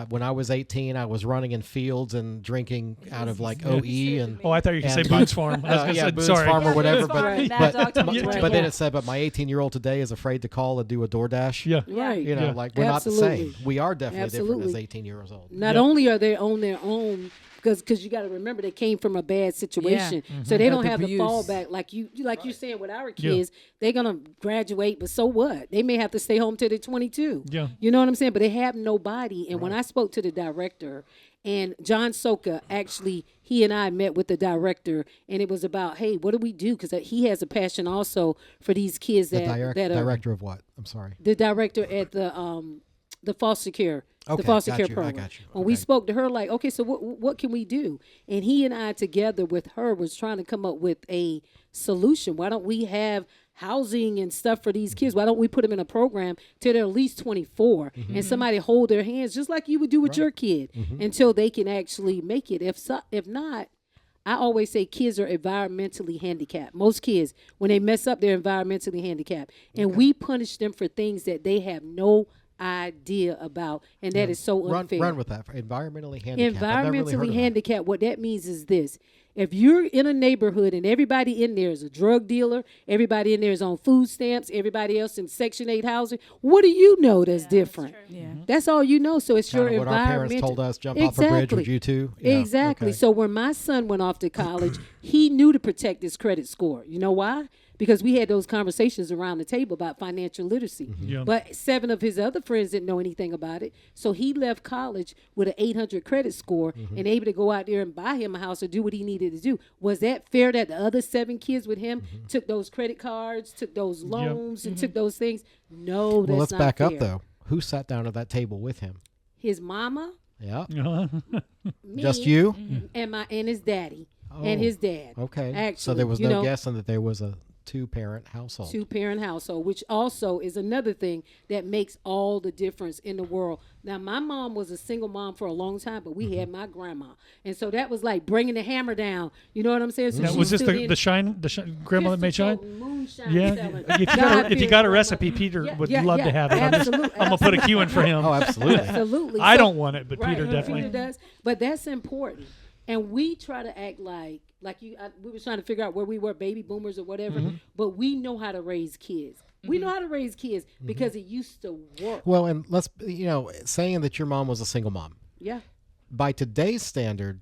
when I was 18, I was running in fields and drinking out of like OE and. Oh, I thought you could say and- Boone's Farm. I was going to say, Boone's sorry. Farm or whatever. Farm, But Mad Dog Talk but then it said, but my 18-year-old today is afraid to call and do a DoorDash. Yeah. Right. You know, Yeah. like we're Absolutely. not the same. We are definitely different Absolutely. as 18 years old. Not only are they on their own, because you got to remember they came from a bad situation, so they don't have the fallback like you're saying with our kids. They're gonna graduate, but so what? They may have to stay home till they're 22. Yeah. You know what I'm saying? But they have nobody. And when I spoke to the director, and John Soka, actually, he and I met with the director, and it was about, hey, what do we do? Because he has a passion also for these kids that are Director of what? I'm sorry. the director at the foster care the Okay, foster got care you, I program. got you. When we Okay. spoke to her, like, okay, so what can we do? And he and I together with her was trying to come up with a solution. Why don't we have housing and stuff for these kids? Why don't we put them in a program till they're at least 24 and somebody hold their hands just like you would do with your kid until they can actually make it. If not, I always say kids are environmentally handicapped. Most kids, when they mess up, they're environmentally handicapped. And we punish them for things that they have no idea about, and that is so unfair. Run with that. Environmentally handicapped. I've never really heard Environmentally of that. handicapped, what that means is this. If you're in a neighborhood and everybody in there is a drug dealer, everybody in there is on food stamps, everybody else in Section 8 housing, what do you know that's different? That's all you know. So it's Kinda your what our environment. parents told us, jump off a bridge, would you too? Yeah, Exactly. okay. So when my son went off to college, he knew to protect his credit score. You know why? Because we had those conversations around the table about financial literacy. Yeah. But 7 of his other friends didn't know anything about it. So he left college with an 800 credit score and able to go out there and buy him a house or do what he needed to do. Was that fair that the other 7 kids with him took those credit cards, took those loans, and took those things? No, that's Well, let's not back fair. up though. Who sat down at that table with him? His mama, Yeah. me, Just you? and his daddy and his dad. Okay. Actually, so there was you no know, guessing that there was a 2-parent household. 2-parent household, which also is another thing that makes all the difference in the world. Now, my mom was a single mom for a long time, but we had my grandma, and so that was like bringing the hammer down. You know what I'm saying? So Now, she was this stood the in shine grandma that made shine? moonshine Yeah. selling. If you got a recipe, Peter would love to have it. Absolutely. I'm gonna put a cue in for him. Oh, absolutely. Absolutely. I So- don't want it, but right, Peter definitely. Peter does. But that's important. And we try to act like we were trying to figure out where we were, baby boomers or whatever. But we know how to raise kids. We know how to raise kids because it used to work. Well, and let's, saying that your mom was a single mom. Yeah. By today's standard,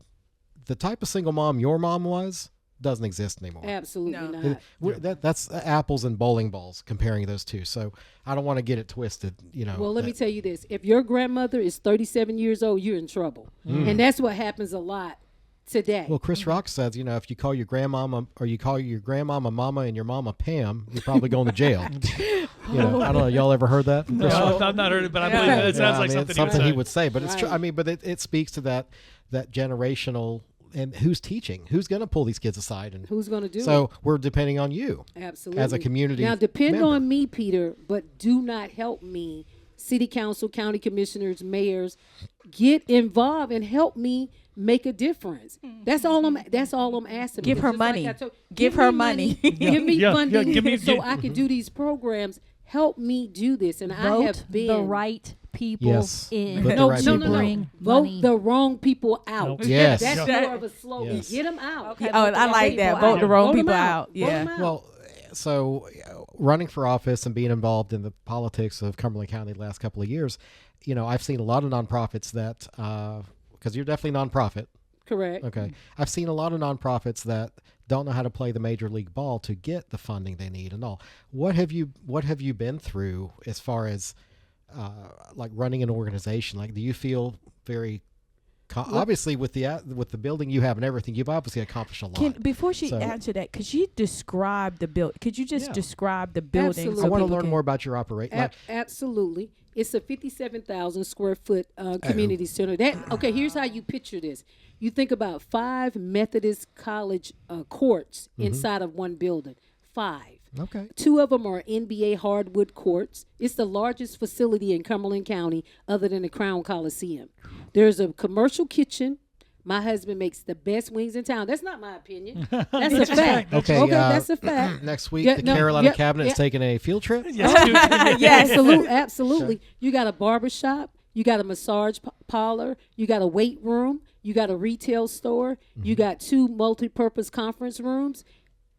the type of single mom your mom was doesn't exist anymore. Absolutely No. not. That's apples and bowling balls comparing those two. So I don't want to get it twisted, Well, let me tell you this. If your grandmother is 37 years old, you're in trouble. And that's what happens a lot today. Well, Chris Rock says, if you call your grandmama or you call your grandmama Mama and your mama Pam, you're probably going to jail. I don't know. Y'all ever heard that? From Chris Rock? No, I've not heard it, but I believe it sounds like it's something he he would would say. But it's true. Right. I mean, but it speaks to that generational and who's teaching, who's going to pull these kids aside, and Who's going to do it? so we're depending on you. Absolutely. as a community Now, depend member. on me, Peter, but do not help me. City council, county commissioners, mayors, get involved and help me make a difference. That's all I'm asking. Give Because her just like money. I told- Give her money. Give me Yeah, funding yeah, give me- so I can do these programs. Help me do this. And I Vote have been the right people Yes. in. Vote the no, right no, people no, no. Bring Vote money. the wrong people out. Nope. Yes. That's Yeah. more of a slogan. Yes. Get them out. Okay. Oh, I like that. Vote the wrong people out. Vote 'em Yeah. out. Well, so running for office and being involved in the politics of Cumberland County the last couple of years, I've seen a lot of nonprofits that, because you're definitely nonprofit. Correct. Okay. I've seen a lot of nonprofits that don't know how to play the major league ball to get the funding they need and all. What have you been through as far as like running an organization? Like, do you feel very obviously with the building you have and everything, you've obviously accomplished a lot. Before she So- answered that, could you describe the build? Could you just Yeah. describe the building? Absolutely. I want to people learn can- more about your operation. Absolutely. It's a 57,000 square foot community center. Here's how you picture this. You think about 5 Methodist college courts inside of one building. 5. Okay. 2 of them are NBA hardwood courts. It's the largest facility in Cumberland County other than the Crown Coliseum. There's a commercial kitchen. My husband makes the best wings in town. That's not my opinion. That's a fact. Okay, That's a fact. Next week, Yeah, the no, Carolina yeah, Cabinet is yeah. taking a field trip. Yes, absolutely. You got a barber shop. You got a massage parlor. You got a weight room. You got a retail store. You got 2 multi-purpose conference rooms.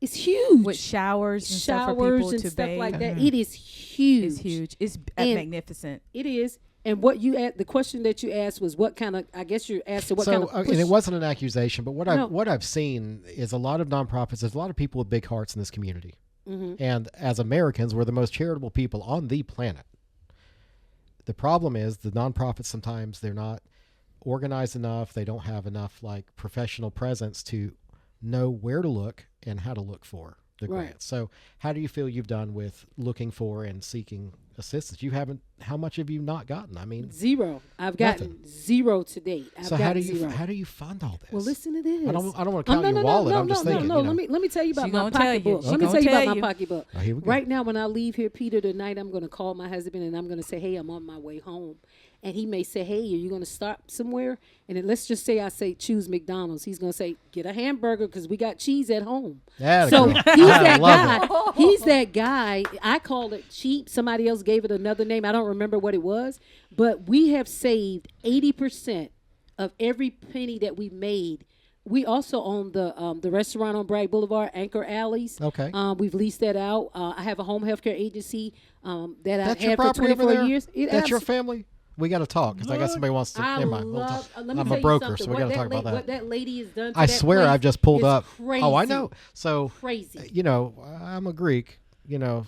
It's huge. with showers and stuff for people and to stuff bathe. like that. It is huge. It's huge. It's And magnificent. It is. And the question that you asked was what kind of, I guess you're asking what kind of push. And it wasn't an accusation, but what No. I've seen is a lot of nonprofits. There's a lot of people with big hearts in this community, Mm-hmm. and as Americans, we're the most charitable people on the planet. The problem is the nonprofits sometimes they're not organized enough. They don't have enough like professional presence to know where to look and how to look for the grants. So how do you feel you've done with looking for and seeking assistance? You haven't. How much have you not gotten? I mean, zero. I've gotten zero to date. So how do you fund all this? Well, listen to this. I don't want to count your wallet. I'm just thinking. No. Let me tell you about my pocketbook. Let me tell you about my pocketbook. Right now, when I leave here, Peter, tonight, I'm going to call my husband and I'm going to say, hey, I'm on my way home. And he may say, hey, are you going to stop somewhere? And then let's just say I say choose McDonald's. He's going to say, get a hamburger because we got cheese at home. So he's that guy. He's that guy. I call it cheap. Somebody else gave it another name. I don't remember what it was. But we have saved 80% of every penny that we made. We also own the restaurant on Bragg Boulevard, Anchor Alleys. Okay. We've leased that out. I have a home health care agency that I've had for 24 years. That's your family? We got to talk because I got somebody wants to. Never mind. I'm a broker, so we got to talk about that. What that lady has done. I swear, I've just pulled up. Crazy. Oh, I know. So crazy. I'm a Greek.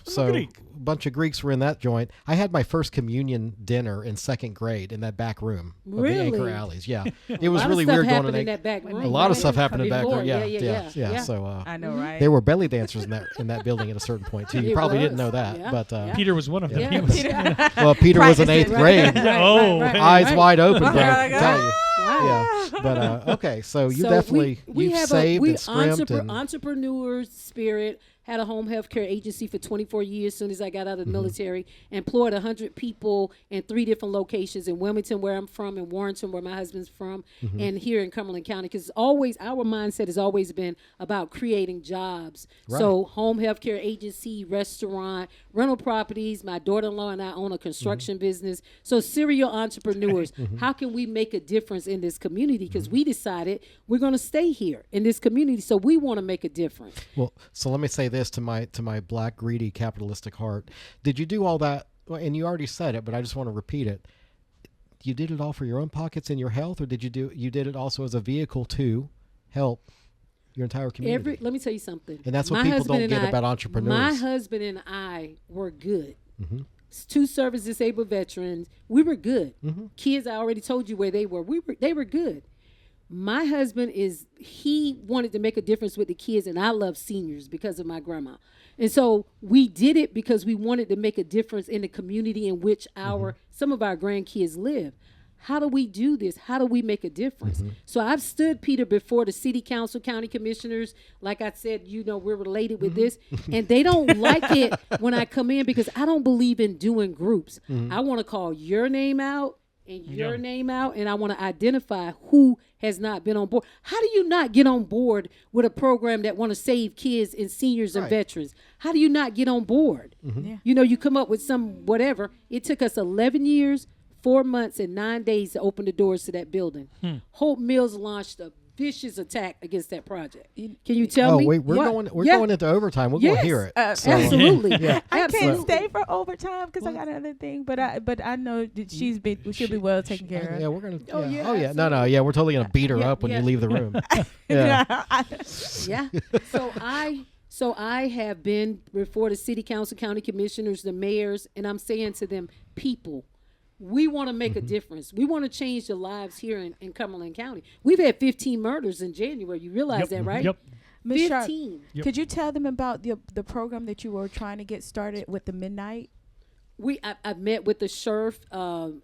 So a bunch of Greeks were in that joint. I had my first communion dinner in second grade in that back room of the Anchor Alleys. Yeah, it was really weird going in that back room. A lot of stuff happened in that back room. Yeah. So I know, right? There were belly dancers in that building at a certain point too. You probably didn't know that, but Peter was one of them. Yeah. Well, Peter was in 8th grade. Eyes wide open, bro. I'm telling you. Yeah, but okay. So you definitely you've saved and scrimped and entrepreneurs spirit. Had a home health care agency for 24 years as soon as I got out of the military. Employed 100 people in 3 different locations in Wilmington, where I'm from, in Warrenton, where my husband's from, and here in Cumberland County. Because always our mindset has always been about creating jobs. Right. So home health care agency, restaurant, rental properties. My daughter-in-law and I own a construction business. So serial entrepreneurs. How can we make a difference in this community? Because we decided we're going to stay here in this community. So we want to make a difference. Well, so let me say this to my black, greedy, capitalistic heart. Did you do all that? And you already said it, but I just want to repeat it. You did it all for your own pockets and your health, or did you did it also as a vehicle to help your entire community? Let me tell you something. And that's what people don't get about entrepreneurs. My husband and I were good. 2 service disabled veterans. We were good. Kids, I already told you where they were. They were good. My husband he wanted to make a difference with the kids, and I love seniors because of my grandma. And so we did it because we wanted to make a difference in the community in which some of our grandkids live. How do we do this? How do we make a difference? So I've stood, Peter, before the city council, county commissioners. Like I said, we're related with this. And they don't like it when I come in because I don't believe in doing groups. I want to call your name out and your name out, and I want to identify who has not been on board. How do you not get on board with a program that want to save kids and seniors and veterans? How do you not get on board? You come up with some whatever. It took us 11 years, 4 months, and 9 days to open the doors to that building. Hope Mills launched a vicious attack against that project. Can you tell me? We're going into overtime. We're going to hear it. Absolutely. I can't stay for overtime because I got another thing. But I know that she'll be well taken care of. Yeah, we're gonna. We're totally gonna beat her up when you leave the room. So I have been before the city council, county commissioners, the mayors, and I'm saying to them, people, we want to make a difference. We want to change the lives here in Cumberland County. We've had 15 murders in January. You realize that, right? Yep. 15. Could you tell them about the program that you were trying to get started with the Midnight? I met with the sheriff and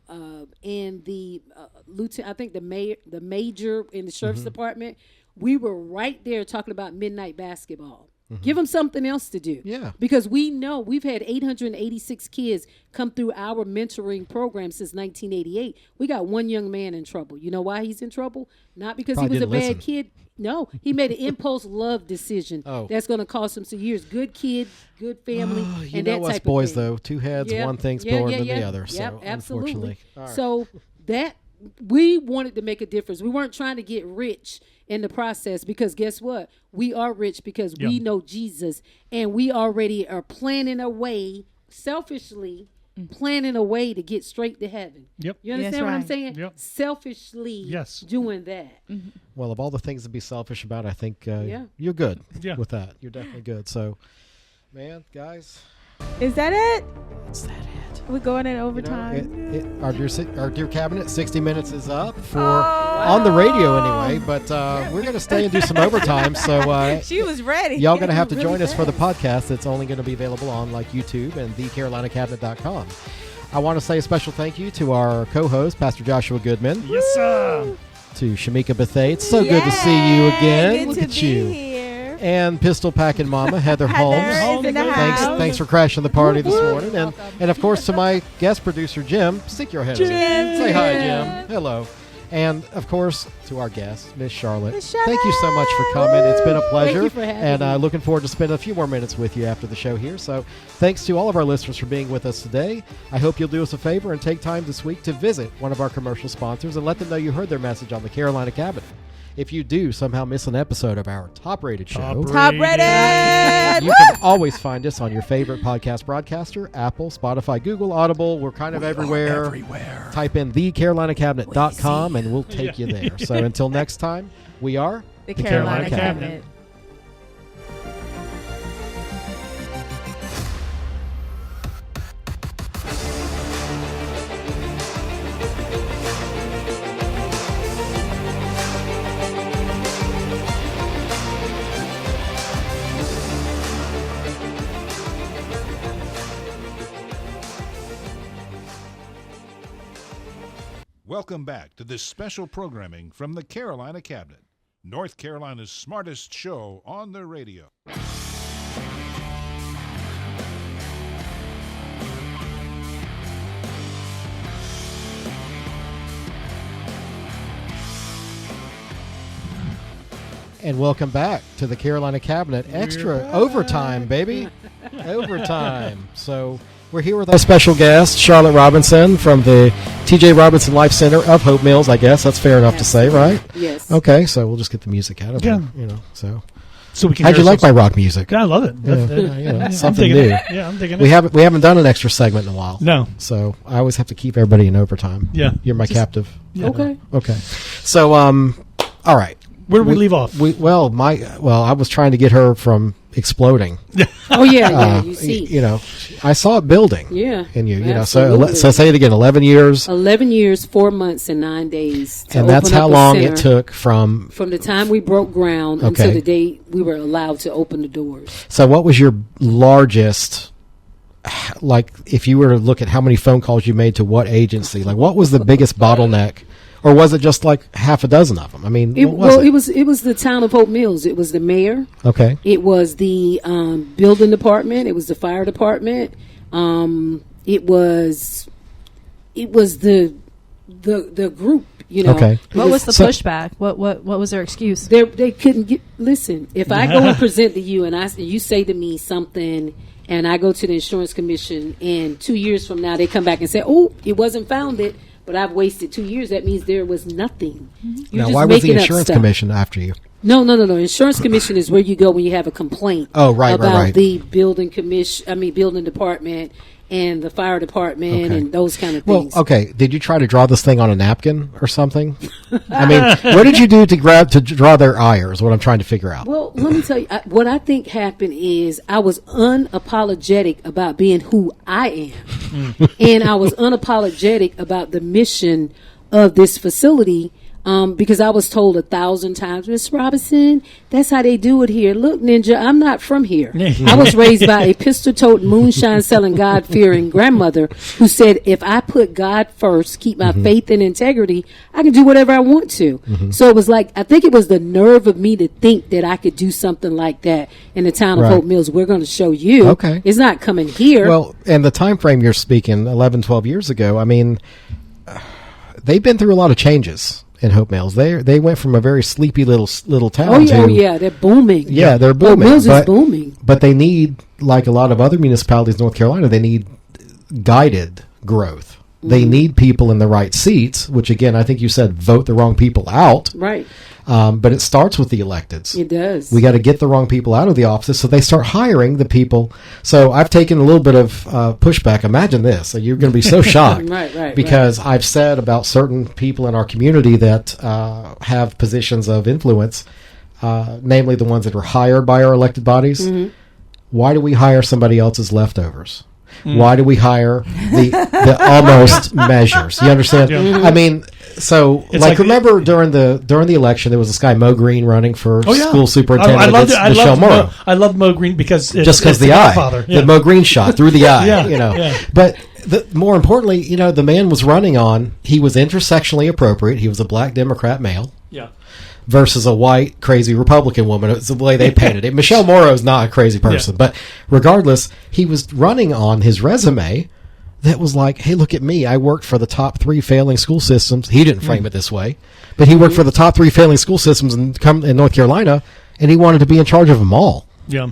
the lieutenant. I think the major in the sheriff's department. We were right there talking about midnight basketball. Give them something else to do. Yeah. Because we know we've had 886 kids come through our mentoring program since 1988. We got one young man in trouble. You know why he's in trouble? Not because he was a bad kid. No, he made an impulse love decision that's going to cost him some years. Good kid, good family, and that type of boys, thing. though. 2 heads, one thing's more than the other. So, absolutely. Right. So that we wanted to make a difference. We weren't trying to get rich in the process because guess what? We are rich because we know Jesus, and we already are planning a way, selfishly planning a way to get straight to heaven. Yep. You understand what I'm saying? Yep. Selfishly doing that. Well, of all the things to be selfish about, I think you're good with that. You're definitely good. So, man, guys. Is that it? Is that it? We're going in overtime. Our dear cabinet, 60 minutes is up on the radio anyway, but we're going to stay and do some overtime. So she was ready. Y'all going to have to join us for the podcast. It's only going to be available on like YouTube and thecarolinacabinet.com. I want to say a special thank you to our co-host, Pastor Joshua Goodman. Yes, sir. To Shamika Bethea. It's so good to see you again. Good Look to at be you. Here. And pistol packing mama, Heather Holmes. Thanks for crashing the party this morning. And of course to my guest producer, Jim. Stick your head in. Say hi, Jim. Hello. And of course to our guest, Miss Charlotte. Thank you so much for coming. It's been a pleasure. Thank you for having me. Looking forward to spending a few more minutes with you after the show here. So thanks to all of our listeners for being with us today. I hope you'll do us a favor and take time this week to visit one of our commercial sponsors and let them know you heard their message on the Carolina Cabinet. If you do somehow miss an episode of our top-rated show, top-rated, you can always find us on your favorite podcast broadcaster, Apple, Spotify, Google, Audible. We're kind of everywhere. Type in thecarolinacabinet.com and we'll take you there. So until next time, we are the Carolina Cabinet. Welcome back to this special programming from the Carolina Cabinet, North Carolina's smartest show on the radio. And welcome back to the Carolina Cabinet. Extra overtime, baby. Overtime. So we're here with our special guest, Charlotte Robinson from the T.J. Robinson Life Center of Hope Mills, I guess. That's fair enough to say, right? Yes. Okay, so we'll just get the music out of it. So we can. How'd you like my rock music? Yeah, I love it. Something new. Yeah, I'm digging it. We haven't done an extra segment in a while. No. So I always have to keep everybody in overtime. Yeah. You're my captive. Yeah. Okay. So, all right. Where did we leave off? I was trying to get her from exploding. Oh yeah, you see. I saw it building. Yeah. In you, absolutely. so say it again, 11 years. 11 years, 4 months, and 9 days. And that's how long it took from the time we broke ground until the day we were allowed to open the doors. So what was your largest, like if you were to look at how many phone calls you made to what agency, like what was the biggest bottleneck? Or was it just like half a dozen of them? I mean, it was the town of Hope Mills. It was the mayor. Okay. It was the building department. It was the fire department. It was the group. Okay. What was the pushback? What was their excuse? They couldn't get. Listen, if I go and present to you and you say to me something, and I go to the insurance commission, and 2 years from now they come back and say, "Oh, it wasn't founded." But I've wasted 2 years. That means there was nothing. Now, why was the insurance commission after you? No. Insurance commission is where you go when you have a complaint. Oh, right. The building building department and the fire department and those kind of things. Well, okay. Did you try to draw this thing on a napkin or something? I mean, what did you do to draw their ire is what I'm trying to figure out. Well, let me tell you, what I think happened is I was unapologetic about being who I am. And I was unapologetic about the mission of this facility. Because I was told 1,000 times, Miss Robinson, that's how they do it here. Look, Ninja, I'm not from here. I was raised by a pistol-toting, moonshine-selling, God-fearing grandmother who said, if I put God first, keep my faith and integrity, I can do whatever I want to. So it was like, I think it was the nerve of me to think that I could do something like that in the town of Hope Mills. We're going to show you. Okay. It's not coming here. Well, and the time frame you're speaking, 11, 12 years ago, I mean, they've been through a lot of changes. In Hope Mills, they went from a very sleepy little town. They're booming. Yeah, they're booming. Hope Mills is booming. But they need, like a lot of other municipalities in North Carolina, they need guided growth. They need people in the right seats, which again, I think you said vote the wrong people out. Right. But it starts with the electeds. It does. We got to get the wrong people out of the offices so they start hiring the people. So I've taken a little bit of pushback. Imagine this. So you're going to be so shocked. Right. Because I've said about certain people in our community that have positions of influence, namely the ones that are hired by our elected bodies. Why do we hire somebody else's leftovers? Why do we hire the almost measures? You understand? Yeah. I mean, so It's like remember during the election, there was this guy Mo Green running for school superintendent I loved against it. Michelle Morrow. I loved Mo Green because Just because the eye, Godfather. the Mo Green shot through the eye, Yeah, you know. yeah. But more importantly, you know, the man was running on. He was intersectionally appropriate. He was a black Democrat male. Yeah. Versus a white crazy Republican woman. It's the way they painted it. Michelle Morrow is not a crazy person, but regardless, he was running on his resume that was like, hey, look at me. I worked for the top 3 failing school systems. He didn't frame it this way, but he worked for the top 3 failing school systems in North Carolina, and he wanted to be in charge of them all. Yeah.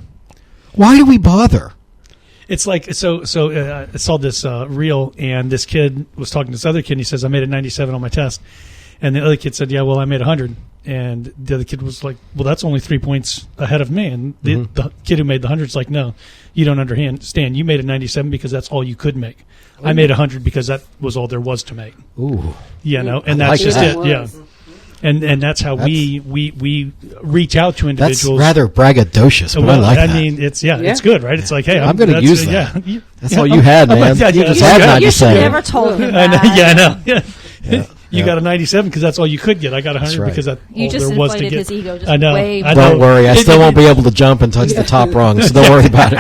Why do we bother? It's like I saw this reel, and this kid was talking to this other kid, and he says, I made a 97 on my test. And the other kid said, yeah, well, I made 100. And the other kid was like, well, that's only 3 points ahead of me. And the kid who made the 100 is like, no, you don't understand. You made a 97 because that's all you could make. I made 100 because that was all there was to make. Ooh. You know, and I that's like just that. it. Yeah. And that's how we reach out to individuals. That's rather braggadocious, but I like that. I mean, it's good, right? It's like, hey, I'm going to use that. Yeah. That's all you had, man. Yeah, You just yeah. had You should 97. never told him I that. know. Yeah, I know. Yeah. You Yeah. got a 97 because that's all you could get. I got 100 right. because that's You all just there was to inflated get. his ego just I know. way I Don't know. worry, I still won't be able to jump and touch the top rung, so don't worry about it.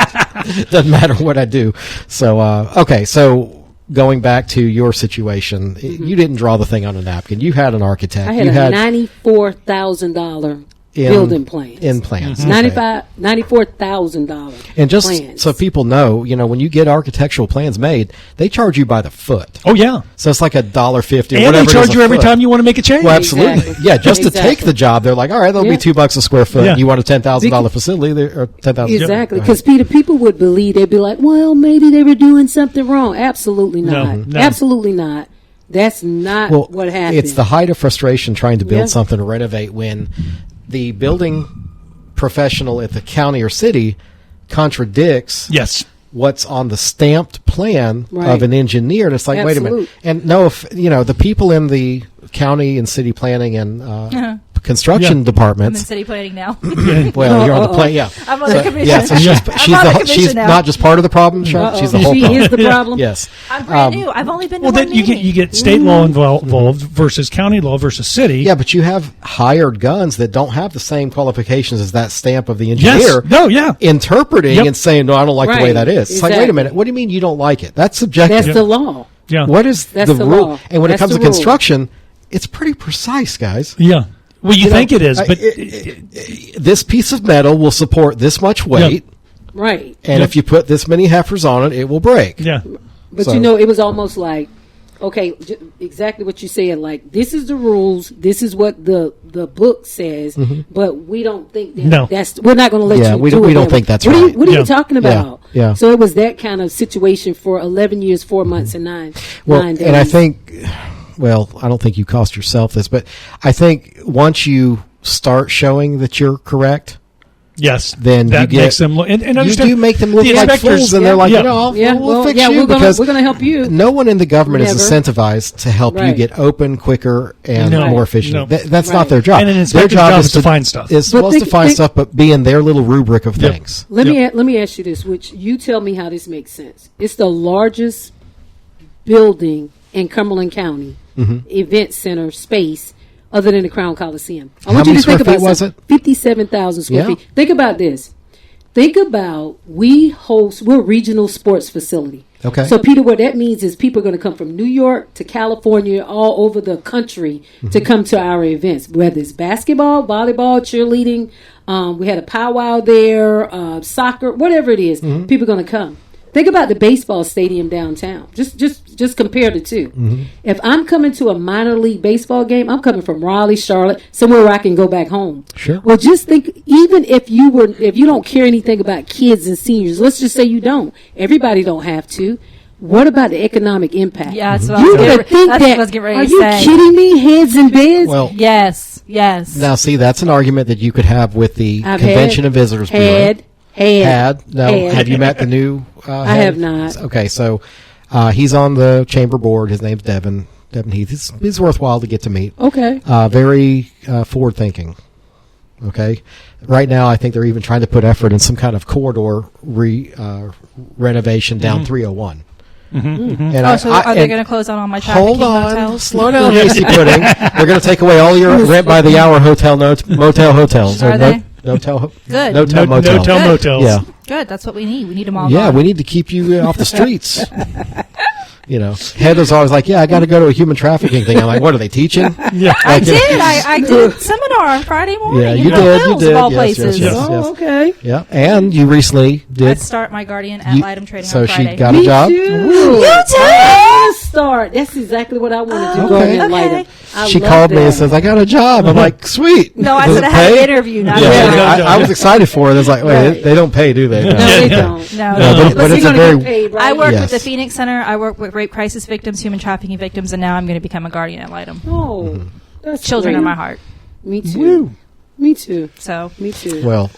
Doesn't matter what I do. So, okay, so going back to your situation, you didn't draw the thing on a napkin. You had an architect. I had you a $94,000 building plans. In plans. $94,000. And just plans. so people know, you know, when you get architectural plans made, they charge you by the foot. Oh, yeah. So it's like $1.50 or And whatever. they charge it is you a every foot. time you want to make a change. Well, absolutely. Exactly. Yeah, just to take Exactly. the job, they're like, all right, that'll be $2 a square foot. Yeah. You want a $10,000 facility or $10,000? Exactly, Go because ahead. Peter, people would believe, they'd be like, well, maybe they were doing something wrong. Absolutely not. No. Absolutely not. That's not what happened. It's the height of frustration trying to build Yeah. something to renovate when the building professional at the county or city contradicts Yes. what's on the stamped plan Right. of an engineer. And it's like, wait a minute. Absolute. And no, if you know, the people in the county and city planning and construction Yeah. I'm in departments. city planning now. Well, you're on the plan, yeah. I'm on the commission. Yeah, so Yeah. she's I'm on the she's commission now. not just part of the problem, Sean. She's the whole She problem. is the problem. Yes. I'm brand new. I've only been to Well, one then you meeting. get state law involved versus county law versus city. Yeah, but you have hired guns that don't have the same qualifications as that stamp of the engineer. Yes. No, yeah. Interpreting Yep. and saying, no, I don't like the way Right. that is. It's like, wait a Exactly. minute. What do you mean you don't like it? That's subjective. That's the law. Yeah. What is That's the the rule? law. And when it That's comes the to rule. construction, it's pretty precise, guys. Yeah. Well, you know, think it is, but This piece of metal will support this much weight, Right. and if you put this many heifers on it, it will break. yeah. But So- you know, it was almost like, okay, exactly what you said. Like, this is the rules. This is what the book says. But we don't think that No. we're not going to let Yeah, you we do don't- it we don't that think way. that's what Are right. you, what are Yeah. you talking about? Yeah. So it was that kind of situation for 11 years, 4 months, and 9 days. And I think, well, I don't think you cost yourself this, but I think once you start showing that you're correct, Yes. then that you get makes them look. And you understand, do make them look the like inspectors- fools, and they're like, yeah. you know, Yeah, we'll fix yeah, you we're because gonna help you. no one in the government is Never. incentivized to help you Right. get open, quicker, and No. more efficient. No. That's not Right. their job. And an their inspector's job is to find stuff. Is But supposed to think- find think- stuff, but be in their little rubric of Yep. things. Let me ask you this, which you tell me how this makes sense. It's the largest building in Cumberland County, event center space, other than the Crown Coliseum. I How want you many to square think about feet was something. it? 57,000 square Yeah. feet. Think about this. Think about we're a regional sports facility. Okay. So Peter, what that means is people are going to come from New York to California, all over the country to come to our events, whether it's basketball, volleyball, cheerleading. We had a powwow there, soccer, whatever it is. People are going to come. Think about the baseball stadium downtown. Just compare the two. If I'm coming to a minor league baseball game, I'm coming from Raleigh, Charlotte, somewhere where I can go back home. Sure. Well, just think, even if you don't care anything about kids and seniors, let's just say you don't. Everybody don't have to. What about the economic impact? Yeah, that's what You I was would getting- think that's what that. I was getting ready Are to you say. kidding me? Heads and beds. Well, Yes. now see, that's an argument that you could have with the I've Convention and Visitors Bureau. Had. Have you met the new? I head? have not. Okay, so he's on the chamber board. His name's Devin Heath. He's worthwhile to get to meet. Okay. Very forward thinking. Okay, right now I think they're even trying to put effort in some kind of corridor renovation down 301. And so are they going to close out all my trafficking hold on, motels? slow down, Hasty Pudding. They're going to take away all your rent by the hour motel hotels. Are they? Motel. Good. No-tell motel. No-tell motels. Yeah. Good. That's what we need. We need them all. Yeah, gone. we need to keep you off the streets. Heather's always like, yeah, I got to go to a human trafficking thing. I'm like, what are they teaching? Yeah. I did. I did a seminar on Friday morning. Yeah, in you the did. Hills, You did. of all Yes, places. yes. Oh, okay. Yeah, and you recently I did. start my guardian ad litem training So on Friday. she got a job. Too. You I start. That's exactly what I want to do. Okay. Guardian Okay. Lighter. I She love called me that. and says, I got a job. I'm like, sweet. No, I Does said it I had pay? an interview. Not Yeah, a job. I was excited for her. It's like, wait, Right. they don't pay, do they? No, they don't. No, but it's you're a gonna very. get paid, right? I work Yes. with the Phoenix Center. I work with rape crisis victims, human trafficking victims, and now I'm going to become a guardian ad litem. Oh, that's Children great. are my heart. Me too. Me too. So Me too. Well,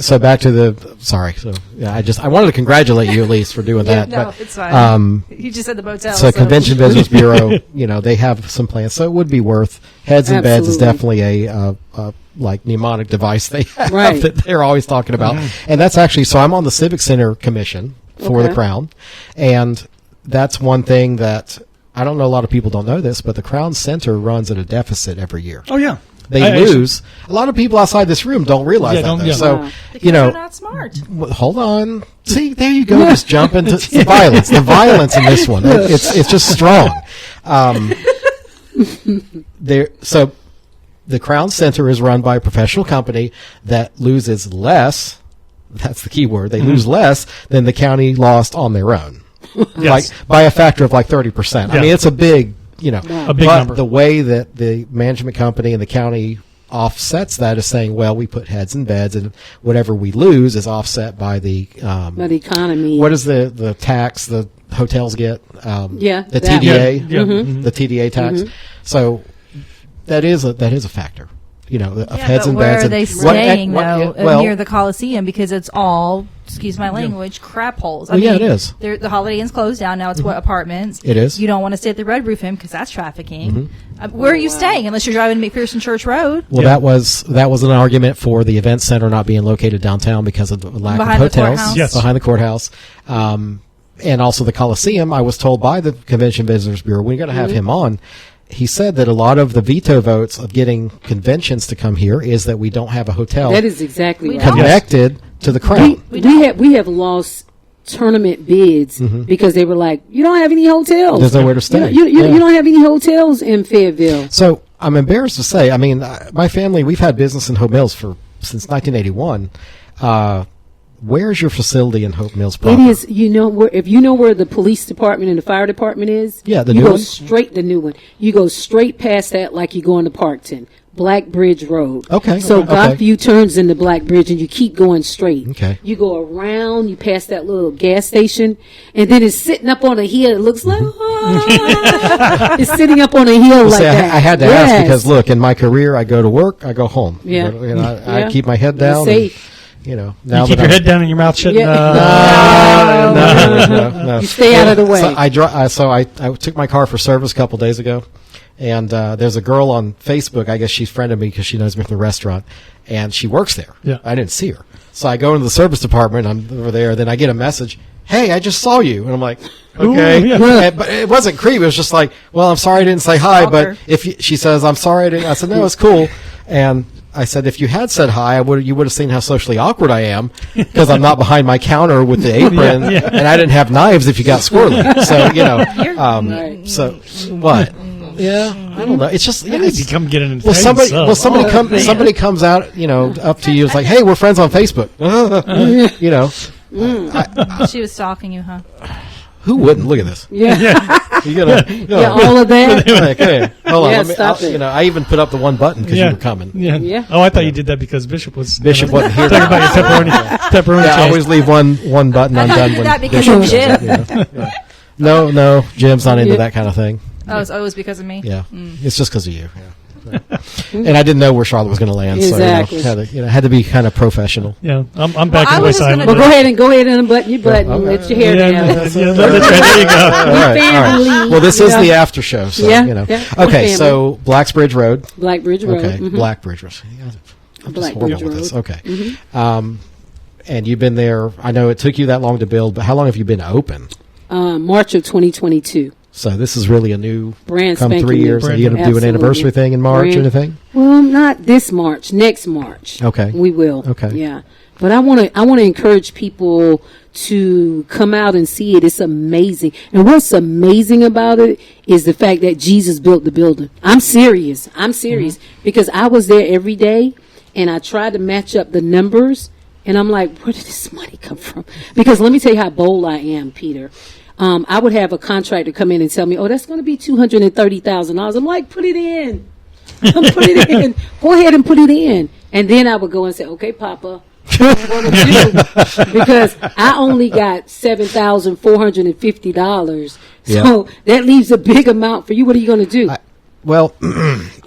so back to the. Sorry. So yeah, I wanted to congratulate you at least for doing that. no, but, it's fine. You just said the motel. So Convention Visitors Bureau, they have some plans. So it would be worth heads and beds is Absolutely. definitely a like mnemonic device they have Right. that they're always talking about. And that's actually, so I'm on the Civic Center Commission for the Okay. Crown. And that's one thing that I don't know, a lot of people don't know this, but the Crown Center runs at a deficit every year. Oh, yeah. They I lose. A lot of people outside this room don't realize Yeah, that. don't- Though. yeah. So, Wow. because they're not smart. hold on. See, there you go. Just jump into the violence. The violence in this one. It's just strong. So the Crown Center is run by a professional company that loses less. That's the key word. They lose less than the county lost on their own. Like by a factor of like 30%. I Yeah. mean, it's a big, A big but number. the way that the management company and the county offsets that is saying, well, we put heads in beds, and whatever we lose is offset by the By the economy. what is the tax the hotels get? Yeah, the that. TDA, Yeah. Mhm. the TDA tax. So that is a factor. Of Yeah, heads but and where beds. are they and what- staying what- though? well, Near the Coliseum, because it's all, excuse my language, crap holes. I Well, yeah, mean, it is. The Holiday Inn's closed down now. It's what, apartments? It is. You don't want to stay at the Red Roof Inn because that's trafficking. Where are you staying unless you're driving to McPherson Church Road? Well, that was an argument for the event center not being located downtown because of the lack Behind the of hotels. courthouse? Yes. Behind the courthouse. And also the Coliseum. I was told by the Convention Visitors Bureau, we're going to have him on. He said that a lot of the veto votes of getting conventions to come here is that we don't have a hotel That is exactly We right. don't. connected to the Crown. We have lost tournament bids because they were like, you don't have any hotels. There's nowhere to stay. You Yeah. don't have any hotels in Fayetteville. So I'm embarrassed to say, I mean, my family, we've had business in Hope Mills since 1981. Where's your facility in Hope Mills proper? It is, if you know where the police department and the fire department is, Yeah, the you new go one? straight, the new one. You go straight past that like you go into Parkton, Black Bridge Road. Okay, So okay. Gulfview turns into Black Bridge and you keep going straight. Okay. You go around, you pass that little gas station, and then it's sitting up on a hill. It looks like, it's sitting up on a hill like See, that. I had to Yes. ask because, look, in my career, I go to work, I go home. Yeah. I Yeah. keep my head You're down. safe. Now You that keep your I'm- head down and your mouth shut. Yeah. No. You stay out of the way. So I took my car for service a couple days ago, and there's a girl on Facebook. I guess she's friended me because she knows me from the restaurant, and she works there. Yeah. I didn't see her, so I go into the service department. I'm over there. Then I get a message. Hey, I just saw you, and I'm like, okay, Ooh, yeah. but it wasn't creepy. It was just like, well, I'm sorry I didn't say hi, Stalker. but she says I'm sorry I didn't. I said no, it's cool, and I said, if you had said hi, you would have seen how socially awkward I am because I'm not behind my counter with the apron, Yeah. and I didn't have knives if you got squirrely. So, Right. so what? Yeah, I don't know. It's just, How did you come get an well, insane somebody comes out, up to you. It's like, hey, we're friends on Facebook. She was stalking you, huh? Who wouldn't? Look at this. Yeah. You gotta, Yeah, all of that. like, hey, hold on. Yeah, let me, stop it. I even put up the one button because you were coming. Yeah. Yeah. Oh, I thought you did that because Bishop was. Bishop wasn't here. Talking about your pepperoni. Yeah, I toast. always leave one button I thought you undone. did when that because Bishop of shows up, Jim. Yeah. No, Jim's not into Yeah. that kind of thing. Oh, it's always because of me. Yeah, it's just because of you. Yeah. And I didn't know where Charlotte was going to land, Exactly. so had to be kind of professional. Yeah, I'm back I on my was just side. gonna Well, go ahead and unbutton your button and let your hair Yeah, down. that's right. There you go. All right. Family, Well, this you is know. the after show, so Yeah, you know. yeah, we're Okay, family. so Blacksbridge Road. Black Bridge Road. Okay, Mhm. Blackbridge Road. I'm just Blackbridge horrible with this. Road. Okay. And you've been there. I know it took you that long to build, but how long have you been open? March of 2022. So this is really a new Brand come spanking 3 new. years. Are you going to do an Absolutely. anniversary thing in March or Brand- anything? Well, not this March. Next March. Okay. We will. Okay. Yeah. But I want to encourage people to come out and see it. It's amazing. And what's amazing about it is the fact that Jesus built the building. I'm serious. Because I was there every day and I tried to match up the numbers and I'm like, where did this money come from? Because let me tell you how bold I am, Peter. I would have a contractor come in and tell me, oh, that's going to be $230,000. I'm like, put it in. Put it in. Go ahead and put it in. And then I would go and say, okay, Papa, what am I going to do? Because I only got $7,450. So that leaves a big amount for you. What are you going to do? Well,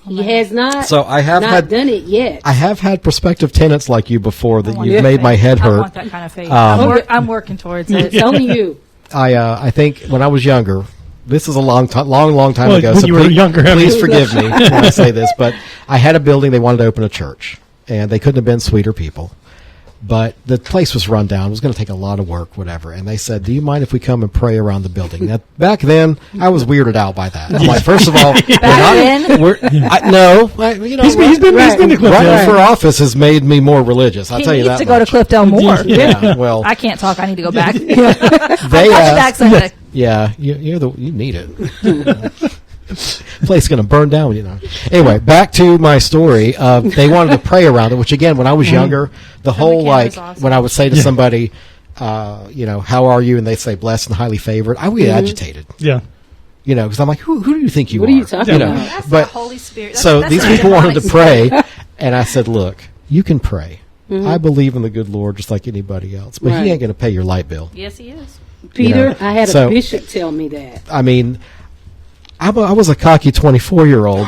He has not, so I have not done it yet. I have had prospective tenants like you before that you've made my head I hurt. want that kind of faith. I'm working towards it. Telling you. I think when I was younger, this is a long time Well, ago. when So you were younger, I mean. please forgive me when I say this, but I had a building. They wanted to open a church, and they couldn't have been sweeter people. But the place was run down. It was going to take a lot of work, whatever. And they said, do you mind if we come and pray around the building? Now, back then, I was weirded out by that. I'm like, first of all, He's been running Clifton. for office has made me more religious. I'll He tell you needs that to go to much. Clifton more. Yeah, well, I can't talk. I need to go back. they I'll call you back Sunday. Yeah, you need it. Place going to burn down, you know. Anyway, back to my story. They wanted to pray around it, which again, when I was younger, the whole camera's like awesome. when I would say to somebody, how are you, and they say blessed and highly favored, I would get agitated. Yeah. You know, because I'm like, who do you think you What are? are you talking about? That's but the Holy Spirit. so That's these not people wanted to demonic pray, and I said, look, you can pray. I believe in the good Lord just like anybody else, but Right. he ain't going to pay your light bill. Yes, he is. Peter, know, I had so- a bishop tell me that. I mean, I was a cocky 24-year-old